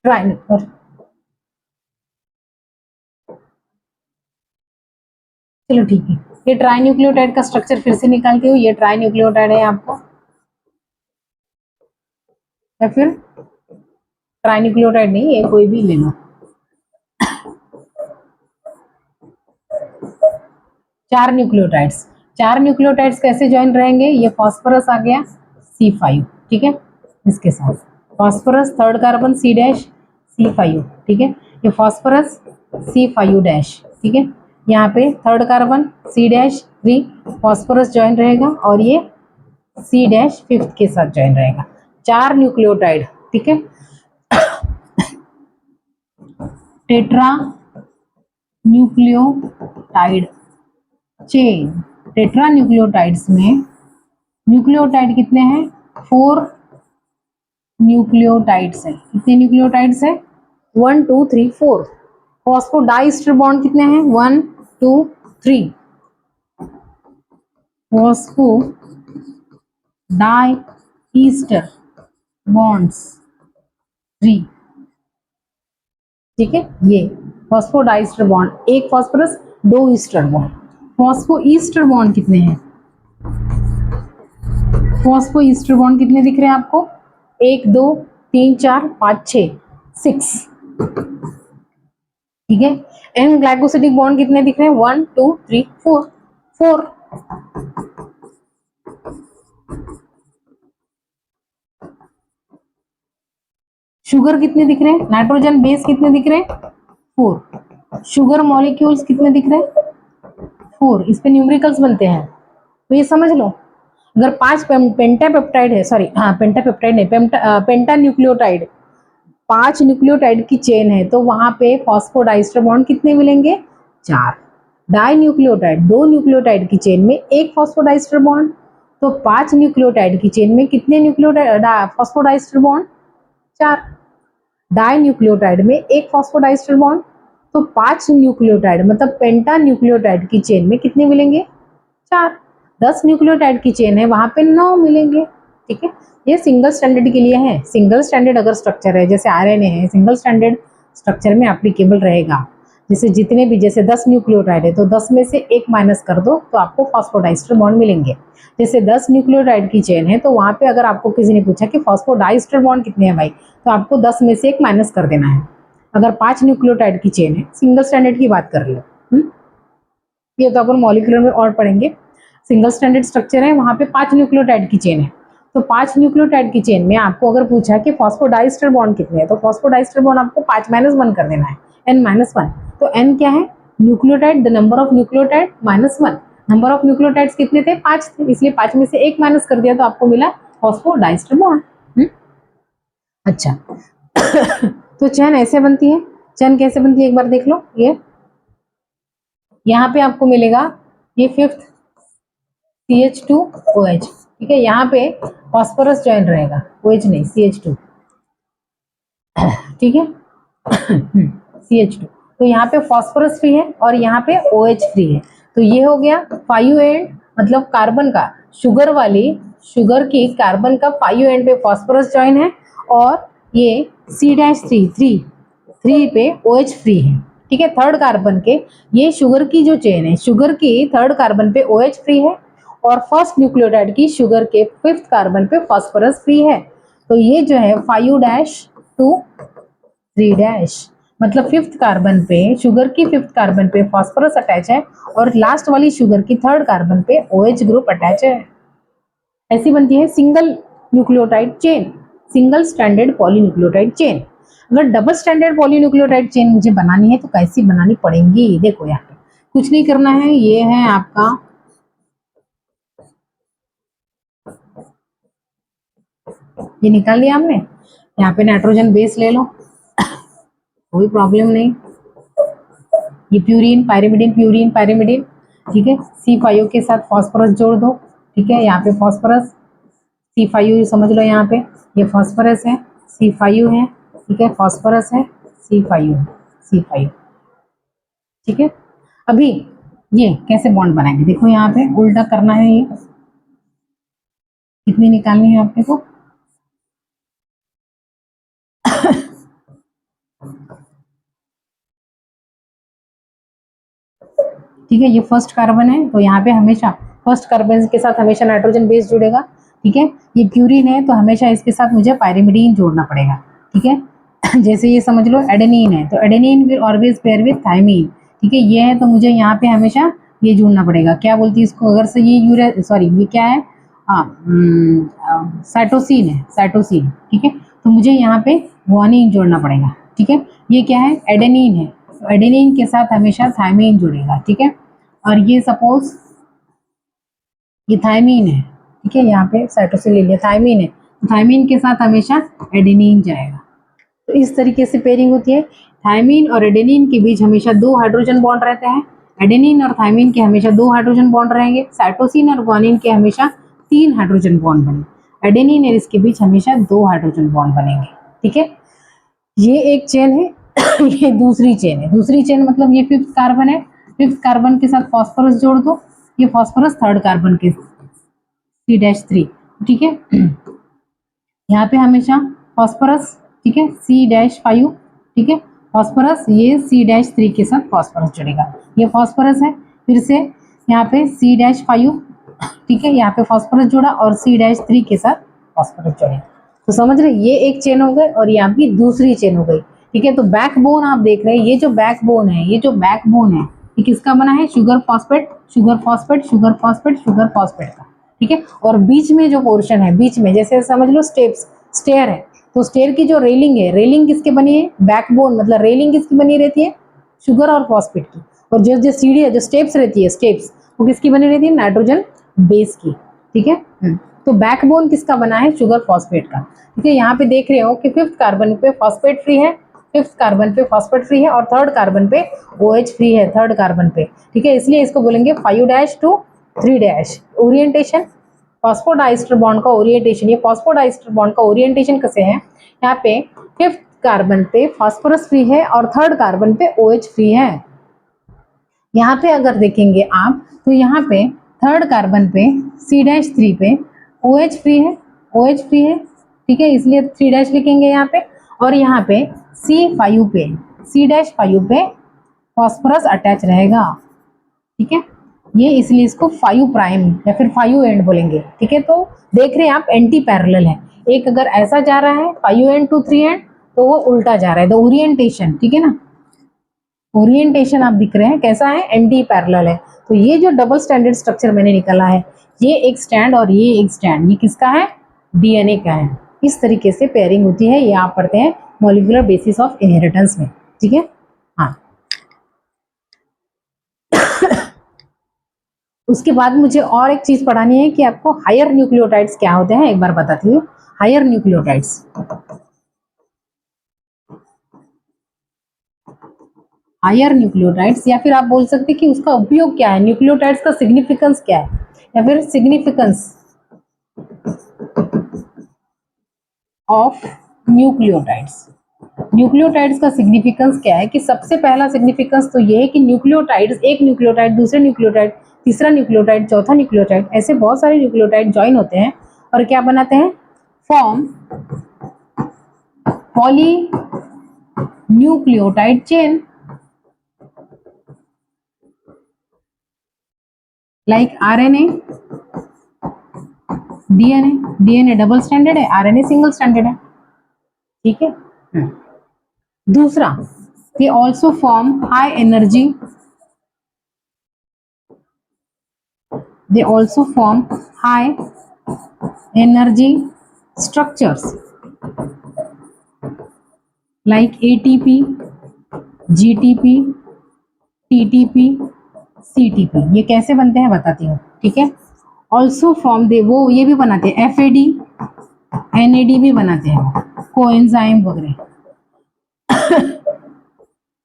ट्राई, चलो ठीक है, ये ट्राई न्यूक्लियोटाइड का स्ट्रक्चर फिर से निकालती हूँ, ये ट्राई न्यूक्लियोटाइड है आपको, या फिर ट्राई न्यूक्लियोटाइड नहीं, ये कोई भी ले लो, 4 न्यूक्लियोटाइड्स, 4 न्यूक्लियोटाइड्स कैसे ज्वाइन रहेंगे, ये फास्फोरस आ गया C5, ठीक है, इसके साथ phosphorus third carbon C dash C5, ठीक है, ये फास्फोरस C5 डैश, ठीक है, यहाँ पे third carbon C dash 3 phosphorus join रहेगा और ये C डैश फिफ्थ के साथ ज्वाइन रहेगा, 4 न्यूक्लियोटाइड, ठीक है। Tetra nucleotide chain, tetra nucleotides में न्यूक्लियोटाइड कितने हैं, 4 न्यूक्लियोटाइड्स है, कितने न्यूक्लियोटाइड्स है, 1 2 3 4। फॉस्फोडाइस्टर बॉन्ड कितने हैं, 1 2 3, फॉस्फो डाई ईस्टर बॉन्ड्स 3, ठीक है, ये फॉस्फोडाइस्टर बॉन्ड, एक phosphorus 2 ester bond. Phospho ester bond कितने हैं, फॉस्फो ईस्टर बॉन्ड कितने दिख रहे हैं आपको, 1 2 3 4 5 6 6, ठीक है। एन ग्लाइकोसिडिक बॉन्ड कितने दिख रहे हैं, 1 2 3 4 4। शुगर कितने दिख रहे हैं, नाइट्रोजन बेस कितने दिख रहे हैं, 4। शुगर मॉलिक्यूल्स कितने दिख रहे हैं, 4, इस पे न्यूमेरिकल्स बनते हैं, तो ये समझ लो। अगर 5 पेंटापेप्टाइड है, सॉरी हाँ पेंटापेप्टाइड नहीं, पेंटा न्यूक्लियोटाइड, 5 न्यूक्लियोटाइड की चेन है तो वहां पे फॉस्फोडाइस्टर बॉन्ड कितने मिलेंगे, 4। डाई न्यूक्लियोटाइड, 2 न्यूक्लियोटाइड की चेन में एक फॉस्फोडाइस्टर बॉन्ड, तो 5 न्यूक्लियोटाइड की चेन में कितने nucleotide phosphodiester bond, 4। Di nucleotide में एक फॉस्फोडाइस्टर बॉन्ड, तो 5 न्यूक्लियोटाइड मतलब पेंटा न्यूक्लियोटाइड की चेन में कितने मिलेंगे, 4। 10 न्यूक्लियोटाइड की चेन है वहां पे 9 मिलेंगे, ठीक है। ये सिंगल स्टैंडर्ड के लिए है, सिंगल स्टैंडर्ड अगर स्ट्रक्चर है जैसे आरएनए है, सिंगल स्टैंडर्ड स्ट्रक्चर में एप्लीकेबल रहेगा। जैसे जितने भी, जैसे 10 न्यूक्लियोटाइड है तो 10 में से एक माइनस कर दो तो आपको फॉस्फोडाइस्टर बॉन्ड मिलेंगे। जैसे 10 न्यूक्लियोटाइड की चेन है तो वहां पे अगर आपको किसी ने पूछा कि फॉस्फोडाइस्टर बॉन्ड कितने हैं भाई, तो आपको 10 में से एक माइनस कर देना है। अगर 5 न्यूक्लियोटाइड की चेन है, सिंगल स्टैंडर्ड की बात कर रही हो, ये तो अपन मॉलिक्यूलर में और पढ़ेंगे। सिंगल स्टैंडर्ड स्ट्रक्चर है, वहां पे 5 न्यूक्लियोटाइड की चेन है, तो 5 न्यूक्लियोटाइड की चेन में आपको अगर पूछा कि फॉस्फोडाइस्टर बॉन्ड कितने हैं, तो फॉस्फोडाइस्टर बॉन्ड आपको 5 - 1 कर देना है, n-1। तो n क्या है, nucleotide, the number of nucleotide -1। Number of nucleotides कितने थे, 5 थे, इसलिए 5 में से एक माइनस कर दिया तो आपको मिला फॉस्फोडाइस्टर बॉन्ड। अच्छा तो चेन ऐसे बनती है, चेन कैसे बनती है एक बार देख लो। ये यहाँ पे आपको मिलेगा ये 5th CH2OH, ठीक है, यहाँ पे फॉस्फोरस ज्वाइन रहेगा, OH नहीं CH2, ठीक है CH2, तो यहाँ पे फॉस्फोरस फ्री है और यहाँ पे OH फ्री है, तो ये हो गया 5 एंड, मतलब कार्बन का, शुगर की कार्बन का 5 एंड पे फॉस्फोरस ज्वाइन है और ये C-3 पे OH फ्री है, ठीक है। थर्ड कार्बन के, ये शुगर की जो चेन है, शुगर की थर्ड कार्बन पे OH फ्री है और फर्स्ट न्यूक्लियोटाइड की शुगर के 5th कार्बन पे फॉस्फोरस फ्री है, तो ये जो है 5' to 3', मतलब 5th कार्बन पे, शुगर की 5th कार्बन पे फॉस्फोरस अटैच है और लास्ट वाली शुगर की 3rd कार्बन पे OH ग्रुप अटैच है। ऐसी बनती है single nucleotide chain, single standard polynucleotide chain. अगर डबल स्टैंडर्ड पॉलीन्यूक्लियोटाइड चेन मुझे बनानी है तो कैसी बनानी पड़ेगी, देखो यहाँ पे कुछ नहीं करना है, ये है आपका ये निकाल लिया हमने, यहाँ पे नाइट्रोजन बेस ले लो, कोई प्रॉब्लम नहीं। ये प्यूरिन पायरिमिडिन, ठीक है, C5 के साथ फॉस्फोरस जोड़ दो, ठीक है, यहाँ पे फॉस्फोरस C5 समझ लो, यहाँ पे ये फॉस्फोरस है, C5 है, ठीक है, फॉस्फोरस है, C5, ठीक है। अभी ये कैसे बॉन्ड बनाएंगे, देखो यहाँ पे उल्टा करना है, ये कितनी निकालनी है अपने को ठीक है, ये फर्स्ट कार्बन है तो यहाँ पे हमेशा फर्स्ट कार्बन के साथ हमेशा नाइट्रोजन बेस जुड़ेगा, ठीक है। ये प्यूरिन है तो हमेशा इसके साथ मुझे पायरिमिडीन जोड़ना पड़ेगा, ठीक है जैसे ये समझ लो एडेनिन है तो adenine will always pair with thymine, ठीक है, ये है तो मुझे यहाँ पे हमेशा ये जोड़ना पड़ेगा। क्या बोलती है इसको, अगर से ये यूरिया, सॉरी ये क्या है, हाँ साइटोसिन है, साइटोसिन, ठीक है। तो मुझे यहाँ पे गुआनिन जोड़ना पड़ेगा, ठीक है। ये क्या है, एडेनिन है, तो एडेनिन के साथ हमेशा थायमिन जुड़ेगा, ठीक है। और ये सपोज ये थायमिन है, ठीक है, यहाँ पे साइटोसिन ले लिया, थायमिन है, तो थायमिन के साथ हमेशा एडेनिन जाएगा। तो इस तरीके से पेयरिंग होती है। थायमिन और एडेनिन के बीच हमेशा 2 हाइड्रोजन बॉन्ड रहते हैं। एडेनिन और थायमिन के हमेशा 2 हाइड्रोजन बॉन्ड रहेंगे। साइटोसिन और गुआनिन के हमेशा 3 हाइड्रोजन बॉन्ड बने। एडेनिन और इसके बीच हमेशा 2 हाइड्रोजन बॉन्ड बनेंगे, ठीक है। ये एक चेन है ये दूसरी चेन है। दूसरी चेन मतलब ये 5th कार्बन है, 5th कार्बन के साथ फास्फोरस जोड़ दो, ये फास्फोरस 3rd कार्बन के C-3, ठीक है। यहाँ पे हमेशा फास्फोरस, ठीक है, C-5, ठीक है, फास्फोरस ये C-3 के साथ फास्फोरस जुड़ेगा, ये फास्फोरस है। फिर से यहाँ पे C-5, ठीक है, यहाँ पे फास्फोरस जुड़ा और C-3 के साथ फास्फोरस जुड़े। तो समझ रहे, ये एक चेन हो गई और यहाँ की दूसरी चेन हो गई, ठीक है। तो बैकबोन आप देख रहे हैं, ये जो बैकबोन है, ये जो बैकबोन है ये किसका बना है, sugar phosphate, sugar phosphate, sugar phosphate, sugar phosphate का, ठीक है। और बीच में जो पोर्शन है, बीच में जैसे समझ लो स्टेप्स, स्टेयर है, तो स्टेयर की जो रेलिंग है, रेलिंग किसके बनी है, बैकबोन मतलब रेलिंग किसकी बनी रहती है, शुगर और फॉस्फेट की। और जो जो सीढ़ी है, जो स्टेप्स रहती है, स्टेप्स वो किसकी बनी रहती है, नाइट्रोजन बेस की, ठीक है। तो बैकबोन किसका बना है, शुगर फॉस्फेट का, ठीक है। यहाँ पे देख रहे हो कि 5th कार्बन पे फॉस्फेट फ्री है, 5th कार्बन पे फॉस्फेट फ्री है और 3rd कार्बन पे OH फ्री है, 3rd कार्बन पे, ठीक है। इसलिए इसको बोलेंगे 5' to 3'। ओरिएंटेशन फॉस्फोडाइस्टर बॉन्ड का ओरिएंटेशन, ये फॉस्फोडाइस्टर बॉन्ड का ओरिएंटेशन कैसे है, यहाँ पे 5th कार्बन पे फॉस्फोरस फ्री है और 3rd कार्बन पे OH फ्री है। यहाँ पे अगर देखेंगे आप तो यहाँ पे 3rd कार्बन पे C-3 पे OH फ्री है, OH फ्री है, ठीक है, इसलिए 3' लिखेंगे यहाँ पे। और यहाँ पे C5 पे, C-5 पे फॉस्फोरस अटैच रहेगा, ठीक है। ये इसलिए इसको 5 प्राइम या फिर 5 एंड बोलेंगे, ठीक है। तो देख रहे हैं आप एंटी पैरेलल है, एक अगर ऐसा जा रहा है 5 एंड टू 3 एंड, तो वो उल्टा जा रहा है, द ओरिएंटेशन, ठीक है ना। ओरिएंटेशन आप दिख रहे हैं कैसा है, एंटी पैरेलल है। तो ये जो डबल स्टैंडर्ड स्ट्रक्चर मैंने निकाला है, ये एक स्टैंड और ये एक स्टैंड, ये किसका है, DNA का है। इस तरीके से पेयरिंग होती है, ये आप पढ़ते हैं मॉलिक्यूलर बेसिस ऑफ इनहेरिटेंस में, ठीक है। हाँ उसके बाद मुझे और एक चीज पढ़ानी है कि आपको हायर न्यूक्लियोटाइड्स क्या होते हैं, एक बार बताती हूँ। हायर न्यूक्लियोटाइड्स, हायर न्यूक्लियोटाइड्स, या फिर आप बोल सकते हैं कि उसका उपयोग क्या है, न्यूक्लियोटाइड्स का सिग्निफिकेंस क्या है, या फिर सिग्निफिकेंस ऑफ न्यूक्लियोटाइड्स। न्यूक्लियोटाइड्स का सिग्निफिकेंस क्या है, कि सबसे पहला सिग्निफिकेंस तो ये है कि न्यूक्लियोटाइड्स, एक न्यूक्लियोटाइड दूसरे न्यूक्लियोटाइड, तीसरा न्यूक्लियोटाइड, चौथा न्यूक्लियोटाइड, ऐसे बहुत सारे न्यूक्लियोटाइड ज्वाइन होते हैं और क्या बनाते हैं, form poly nucleotide chain, like RNA, DNA। DNA double standard है, RNA सिंगल स्टैंडर्ड है, ठीक है। दूसरा, they also form high energy, they also form high energy structures like ATP, GTP, TTP, CTP। ये कैसे बनते हैं बताती हूँ, ठीक है। ऑल्सो फॉर्म दे, वो ये भी बनाते हैं FAD, NAD भी बनाते हैं, कोएंजाइम वगैरह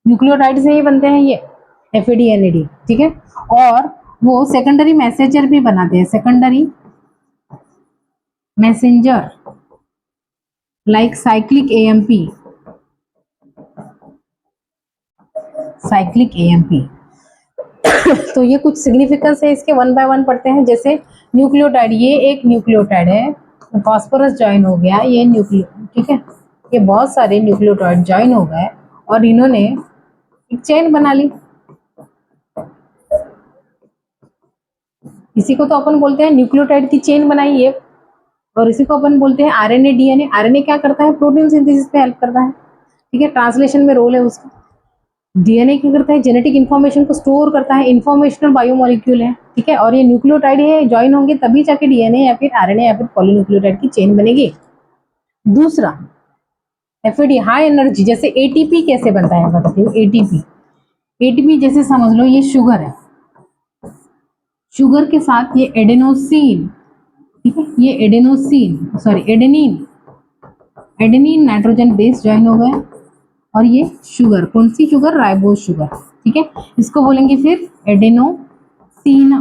न्यूक्लियोटाइड से ही बनते हैं ये FAD NAD, ठीक है। और वो सेकेंडरी मैसेंजर भी बनाते हैं, secondary messenger like cyclic AMP, cyclic AMP। तो ये कुछ सिग्निफिकेंस है इसके, 1 बाय 1 पढ़ते हैं। जैसे न्यूक्लियोटाइड, ये एक न्यूक्लियोटाइड है, फास्फोरस ज्वाइन हो गया, ये न्यूक्लियो, ठीक है, ये बहुत सारे न्यूक्लियोटाइड ज्वाइन हो गए और इन्होंने एक चेन बना ली। इसी को तो अपन बोलते हैं न्यूक्लियोटाइड की चेन बनाई है, और इसी को अपन बोलते हैं RNA DNA। RNA क्या करता है, प्रोटीन सिंथेसिस पे हेल्प करता है, ठीक है, ट्रांसलेशन में रोल है उसका। डीएनए क्या करता है, जेनेटिक इन्फॉर्मेशन को स्टोर करता है, इन्फॉर्मेशनल बायोमोलिक्यूल है, ठीक है, और ये न्यूक्लियोटाइड है, ज्वाइन होंगे तभी जाके डीएनए या फिर आरएनए या फिर पॉलीन्यूक्लियोटाइड की चेन बनेगी। दूसरा एफएडी हाई एनर्जी, जैसे एटीपी कैसे बनता है बताती हूँ। एटीपी, एटीपी जैसे समझ लो ये शुगर है, शुगर के साथ ये एडेनोसिन, ठीक है, ये adenosine sorry adenine, adenine nitrogen base join हो गए और ये शुगर, कौन सी शुगर, राइबोज शुगर, ठीक है, इसको बोलेंगे फिर एडेनोसिन,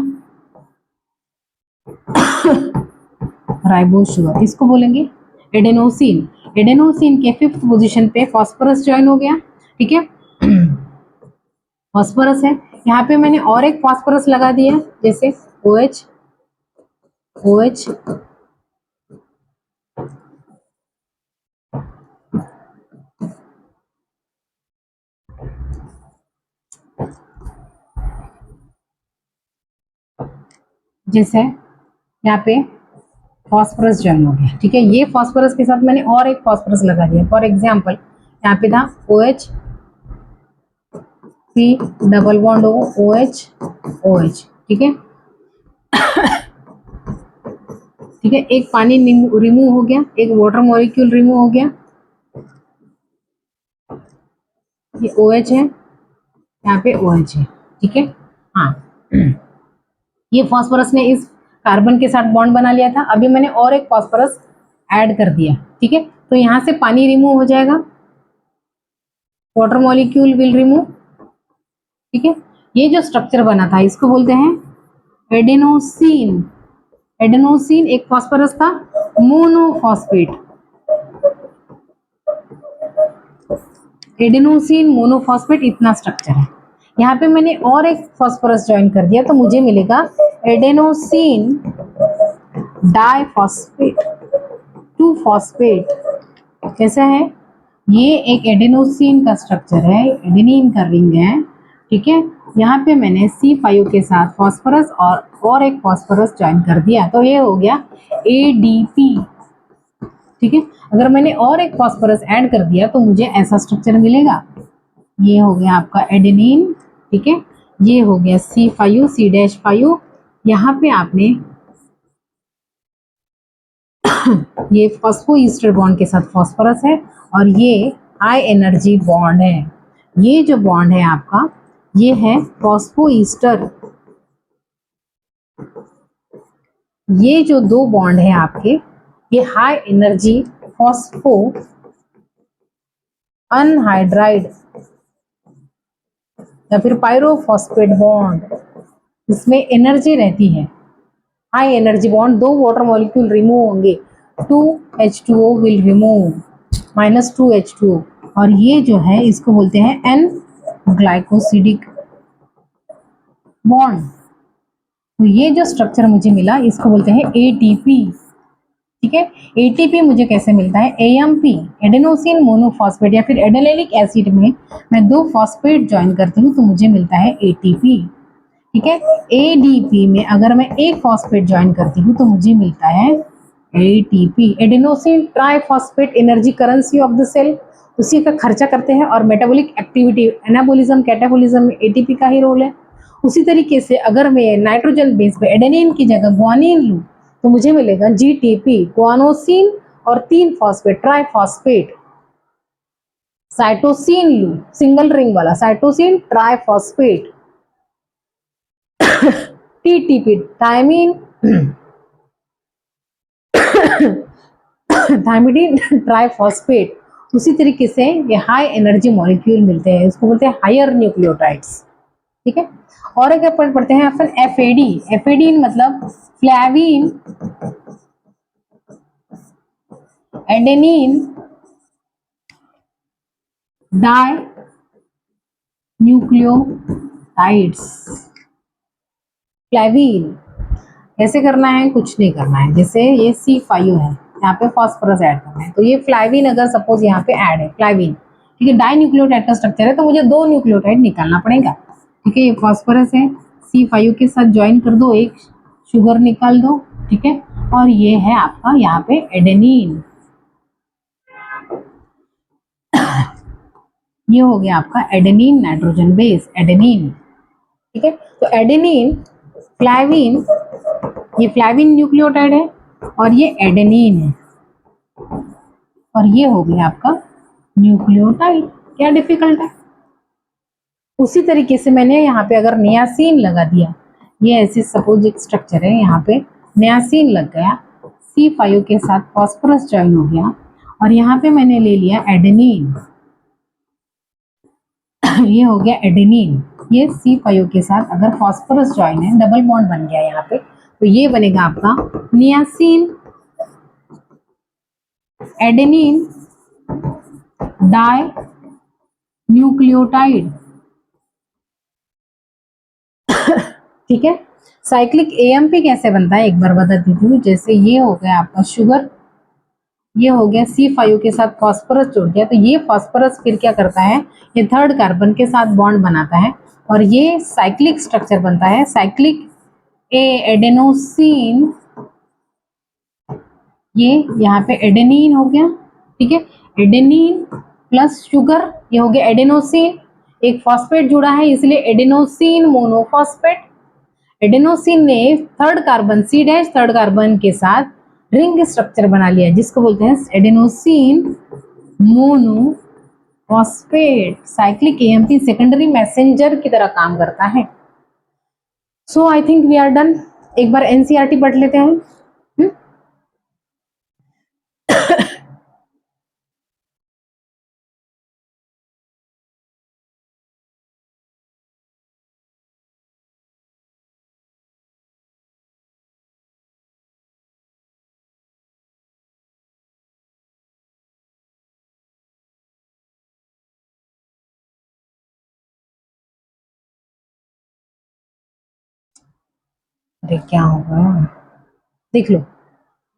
राइबोज शुगर, इसको बोलेंगे एडेनोसिन। एडेनोसिन के 5th पोजीशन पे फॉस्फोरस ज्वाइन हो गया, ठीक है, फॉस्फोरस है, यहाँ पे मैंने और एक फॉस्फोरस लगा दिया, जैसे OH, OH, जैसे यहाँ पे फॉस्फोरस ज्वाइन हो गया, ठीक है, ये फॉस्फोरस के साथ मैंने और एक फॉस्फोरस लगा दिया, फॉर एग्जाम्पल यहाँ पे था OH, C double bond OH, OH, ठीक है, ठीक है, एक पानी रिमूव हो गया, एक वाटर मॉलिक्यूल रिमूव हो गया, ये OH है, यहाँ पे OH है, ठीक है, हाँ, ये फॉस्फोरस ने इस कार्बन के साथ बॉन्ड बना लिया था, अभी मैंने और एक फॉस्फोरस ऐड कर दिया, ठीक है, तो यहाँ से पानी रिमूव हो जाएगा, वाटर मॉलिक्यूल विल रिमूव, ठीक है, ये जो स्ट्रक्चर बना था इसको बोलते हैं एडेनोसिन। एडेनोसिन एक फॉस्फोरस था, मोनोफॉस्फेट, एडेनोसिन मोनोफॉस्फेट, इतना स्ट्रक्चर है। यहाँ पे मैंने और एक फॉस्फोरस ज्वाइन कर दिया तो मुझे मिलेगा एडेनोसिन डाइफॉस्फेट, 2 फॉस्फेट, कैसा है, ये एक एडेनोसिन का स्ट्रक्चर है, एडेनिन का रिंग है, ठीक है, यहाँ पे मैंने C5 के साथ फॉस्फोरस और एक फॉस्फोरस ज्वाइन कर दिया तो ये हो गया ADP, ठीक है, अगर मैंने और एक फॉस्फोरस ऐड कर दिया तो मुझे ऐसा स्ट्रक्चर मिलेगा, ये हो गया आपका एडेनिन, ठीक है, ये हो गया C5, C-5, यहाँ पे आपने ये फॉस्फोईस्टर बॉन्ड के साथ फॉस्फोरस है और ये हाई एनर्जी बॉन्ड है, ये जो बॉन्ड है आपका ये है फॉस्फोईस्टर, ये जो 2 बॉन्ड है आपके ये हाई एनर्जी फॉस्फो अनहाइड्राइड या फिर पायरोफॉस्फेट बॉन्ड, इसमें एनर्जी रहती है, high energy bond, 2 water molecule remove होंगे, 2H2O विल रिमूव, -2H2O, और ये जो है इसको बोलते हैं एन ग्लाइकोसिडिक बॉन्ड, तो ये जो स्ट्रक्चर मुझे मिला इसको बोलते हैं ATP, ठीक है, ATP मुझे कैसे मिलता है, AMP एडेनोसिन मोनोफॉस्फेट या फिर एडेनिलिक एसिड में मैं 2 फॉस्फेट ज्वाइन करती हूँ तो मुझे मिलता है ATP, ठीक है, ADP में अगर मैं एक फॉस्फेट ज्वाइन करती हूँ तो मुझे मिलता है ATP, adenosine triphosphate, energy currency of the cell, उसी का खर्चा करते हैं और मेटाबॉलिक एक्टिविटी एनाबोलिज्म कैटाबोलिज्म में ATP का ही रोल है। उसी तरीके से अगर मैं नाइट्रोजन बेस पे एडेनिन की जगह ग्वानिन लूँ तो मुझे मिलेगा GTP, ग्वानोसिन और 3 फॉस्फेट ट्राइफॉस्फेट, साइटोसिन लूँ सिंगल रिंग वाला cytosine triphosphate, TTP thymine thymidine triphosphate, उसी तरीके से ये हाई एनर्जी मॉलिक्यूल मिलते हैं, इसको बोलते हैं हायर न्यूक्लियोटाइड्स, ठीक है, और एक अपन पढ़ते हैं अपन FAD, FAD मतलब flavin adenine di nucleotides, flavin कैसे करना है, कुछ नहीं करना है, जैसे ये C5 है, यहाँ पे फॉस्फोरस ऐड करना है तो ये फ्लैविन अगर सपोज यहाँ पे ऐड है फ्लैविन, ठीक है, डाई न्यूक्लियोटाइड का स्ट्रक्चर है तो मुझे 2 न्यूक्लियोटाइड निकालना पड़ेगा, ठीक है, ये फॉस्फोरस है, C5 के साथ ज्वाइन कर दो, एक शुगर निकाल दो, ठीक है, और ये है आपका यहाँ पे एडेनिन, ये हो गया आपका एडेनिन नाइट्रोजन बेस, एडेनिन। ठीक है, तो एडेनिन, फ्लैविन, ये फ्लैविन न्यूक्लियोटाइड है और ये एडेनिन है और ये हो गया आपका न्यूक्लियोटाइड। क्या डिफिकल्ट है? उसी तरीके से मैंने यहाँ पे अगर नियासिन लगा दिया, ये ऐसे सपोज एक स्ट्रक्चर है, यहाँ पे नियासिन लग गया, C5 के साथ फॉस्फोरस ज्वाइन हो गया और यहाँ पे मैंने ले लिया एडेनिन, ये हो गया एडेनिन, ये C5 के साथ अगर फॉस्फोरस ज्वाइन है, डबल बॉन्ड बन गया यहाँ पे, तो ये बनेगा आपका नियासिन एडेनिन डाई न्यूक्लियोटाइड। ठीक है, साइक्लिक एएमपी कैसे बनता है एक बार बता देती हूँ। जैसे ये हो गया आपका शुगर, ये हो गया C5 के साथ फॉस्फोरस जुड़ गया, तो ये फॉस्फोरस फिर क्या करता है, ये थर्ड कार्बन के साथ बॉन्ड बनाता है और ये साइक्लिक स्ट्रक्चर बनता है, साइक्लिक ए एडेनोसिन, ये यहाँ पे एडेनिन हो गया। ठीक है, एडेनिन प्लस शुगर, ये हो गया एडेनोसिन, एक फॉस्फेट जुड़ा है इसलिए एडेनोसिन मोनोफॉस्फेट। एडेनोसिन ने third carbon C dash third carbon के साथ रिंग स्ट्रक्चर बना लिया जिसको बोलते हैं adenosine monophosphate. Cyclic AMP secondary messenger की तरह काम करता है। So I think we are done. एक बार एनसीईआरटी पढ़ लेते हैं। अरे क्या होगा, देख लो।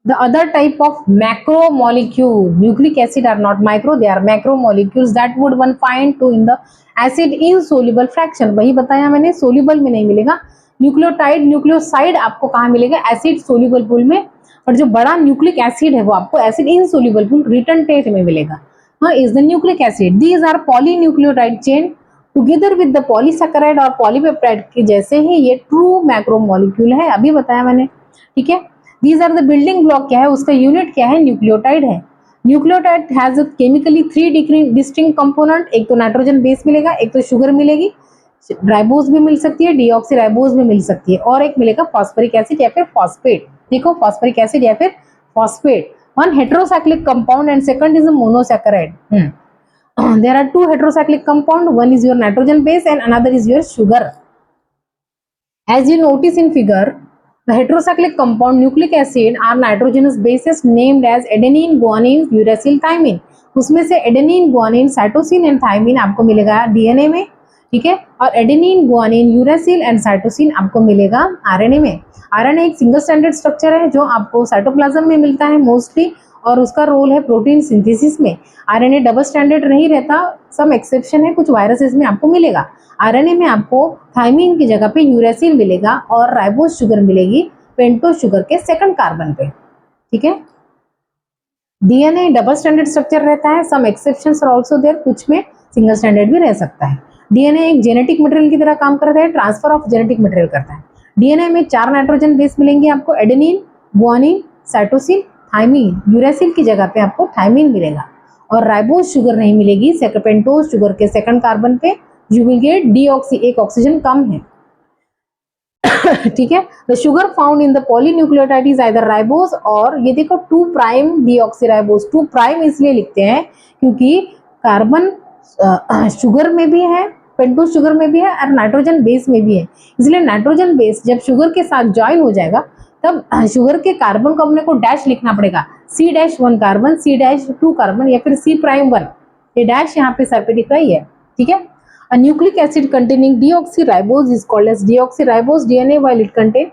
The other type of macromolecule, nucleic acid are not micro, they are macromolecules that would one find to in the acid insoluble fraction। वही बताया मैंने, सोल्यूबल में नहीं मिलेगा। न्यूक्लियोटाइड न्यूक्लियोसाइड आपको कहाँ मिलेगा, एसिड सोल्यूबल पूल में, और जो बड़ा न्यूक्लिक एसिड है वो आपको acid insoluble pool retentate में मिलेगा। हाँ, is the nucleic acid, these are polynucleotide chain together with the polysaccharide और पॉलीपेप्टाइड के जैसे ही ये ट्रू मैक्रोमोलिक्यूल है, अभी बताया मैंने। ठीक है, these are the building block क्या है, उसका यूनिट क्या है, न्यूक्लियोटाइड है। Nucleotide has chemically 3 distinct component, एक तो नाइट्रोजन बेस मिलेगा, एक तो शुगर मिलेगी, राइबोज भी मिल सकती है, डीऑक्सी राइबोज भी मिल सकती है, और एक मिलेगा फॉस्फोरिक एसिड या फिर फॉस्फेट। देखो, फॉस्फोरिक एसिड या फिर phosphate. One heterocyclic compound and second is a monosaccharide. There are two heterocyclic compound, one is your nitrogen base and another is your sugar. As you notice in figure, the heterocyclic compound nucleic acid are nitrogenous bases named as adenine, guanine, uracil, thymine। उसमें से adenine, guanine, cytosine and thymine आपको मिलेगा डीएनए में। ठीक है, और adenine, guanine, uracil and cytosine आपको मिलेगा आरएनए में। आरएनए एक सिंगल स्टैंडर्ड स्ट्रक्चर है जो आपको साइटोप्लाज्म में मिलता है मोस्टली, और उसका रोल है प्रोटीन सिंथेसिस में। आरएनए डबल स्टैंडर्ड नहीं रहता, सम एक्सेप्शन है, कुछ वायरसेस में आपको मिलेगा। आरएनए में आपको थाइमिन की जगह पे यूरासिल मिलेगा और राइबोज शुगर मिलेगी पेंटोज शुगर के सेकंड कार्बन पे। ठीक है, डीएनए डबल स्टैंडर्ड स्ट्रक्चर रहता है, some exceptions are also there, कुछ में सिंगल स्टैंडर्ड भी रह सकता है। डीएनए एक जेनेटिक मटेरियल की तरह काम करता है, ट्रांसफर ऑफ जेनेटिक मटेरियल करता है। डीएनए में 4 नाइट्रोजन बेस मिलेंगे आपको, adenine, guanine, cytosine, thymine. Uracil की जगह पे आपको थाइमिन मिलेगा और राइबोज शुगर नहीं मिलेगी पेंटोज शुगर के सेकंड कार्बन पे। यू विल गेट डीऑक्सी, एक ऑक्सीजन कम है। ठीक है, the sugar found in the polynucleotide is either ribose, और ये देखो 2 प्राइम डीऑक्सीराइबोज। 2 प्राइम इसलिए लिखते हैं क्योंकि कार्बन शुगर में भी है, पेंटोज शुगर में भी है और नाइट्रोजन बेस में भी है, इसलिए नाइट्रोजन बेस जब शुगर के साथ ज्वाइन हो जाएगा तब शुगर के कार्बन को अपने को डैश लिखना पड़ेगा, C-1 कार्बन, C-2 कार्बन या फिर C'1। ये डैश यहाँ पे सर पे दिख रही है। ठीक है, a nucleic acid containing deoxyribose is called as deoxyribose DNA while it contain,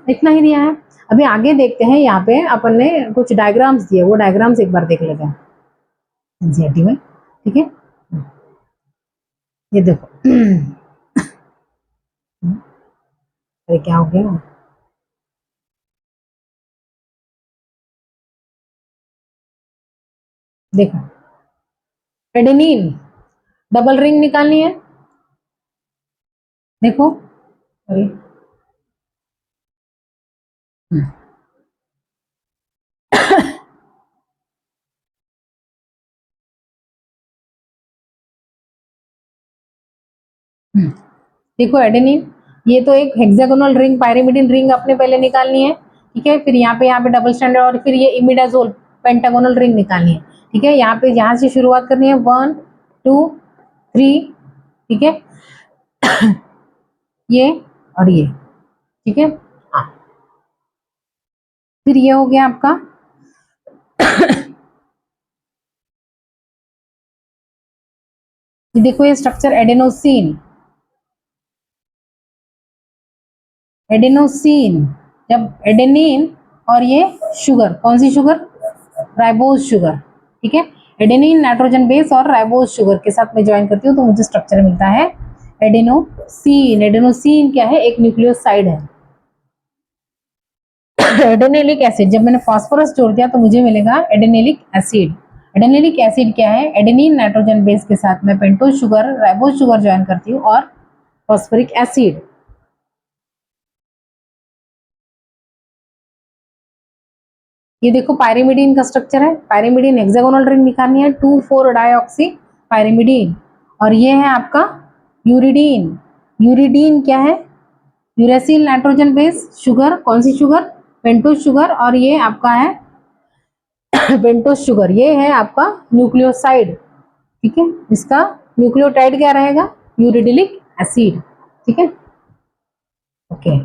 इतना ही दिया है। अभी आगे देखते हैं, यहाँ पे अपन ने कुछ डायग्राम्स दिए, वो डायग्राम्स एक बार देख लेते हैं एनसीईआरटी में। ठीक है, ये देखो। अरे क्या हो गया, देखो एडेनिन डबल रिंग निकालनी है, देखो अरे देखो एडेनिन, ये तो एक हेक्सागोनल रिंग पायरिमिडिन रिंग अपने पहले निकालनी है, ठीक है। फिर यहाँ पे डबल स्टैंडर्ड, और फिर ये इमिडाजोल पेंटागोनल रिंग निकालनी है, ठीक है। यहाँ से शुरुआत करनी है 1 2 3, ठीक है। ये और ये, ठीक है। हाँ, फिर ये हो गया आपका देखो ये स्ट्रक्चर एडेनोसिन, एडेनोसिन, जब एडेनिन और ये शुगर, कौन सी शुगर, राइबोज शुगर, ठीक है। एडेनिन नाइट्रोजन बेस और राइबोज शुगर के साथ मैं ज्वाइन करती हूँ तो मुझे स्ट्रक्चर मिलता है एडेनोसिन। एडेनोसिन क्या है, एक न्यूक्लियोसाइड है। एडेनिलिक एसिड, जब मैंने फास्फोरस जोड़ दिया तो मुझे मिलेगा एडेनिलिक एसिड। एडेनिलिक एसिड क्या है, एडेनिन नाइट्रोजन बेस के साथ मैं pentose sugar, ribose sugar join करती हूँ और फॉस्फोरिक एसिड। ये देखो पायरिमिडीन का स्ट्रक्चर है, पायरिमिडीन हेक्सागोनल रिंग निकालनी है, 2,4 डाइऑक्सी पायरिमिडीन। और ये है आपका यूरिडीन। यूरिडीन क्या है, यूरेसिल नाइट्रोजन बेस शुगर, कौन सी शुगर, पेंटोज शुगर, और ये आपका है पेंटोज शुगर, ये है आपका न्यूक्लियोसाइड, ठीक है। इसका न्यूक्लियोटाइड क्या रहेगा, यूरिडिलिक एसिड, ठीक है। ओके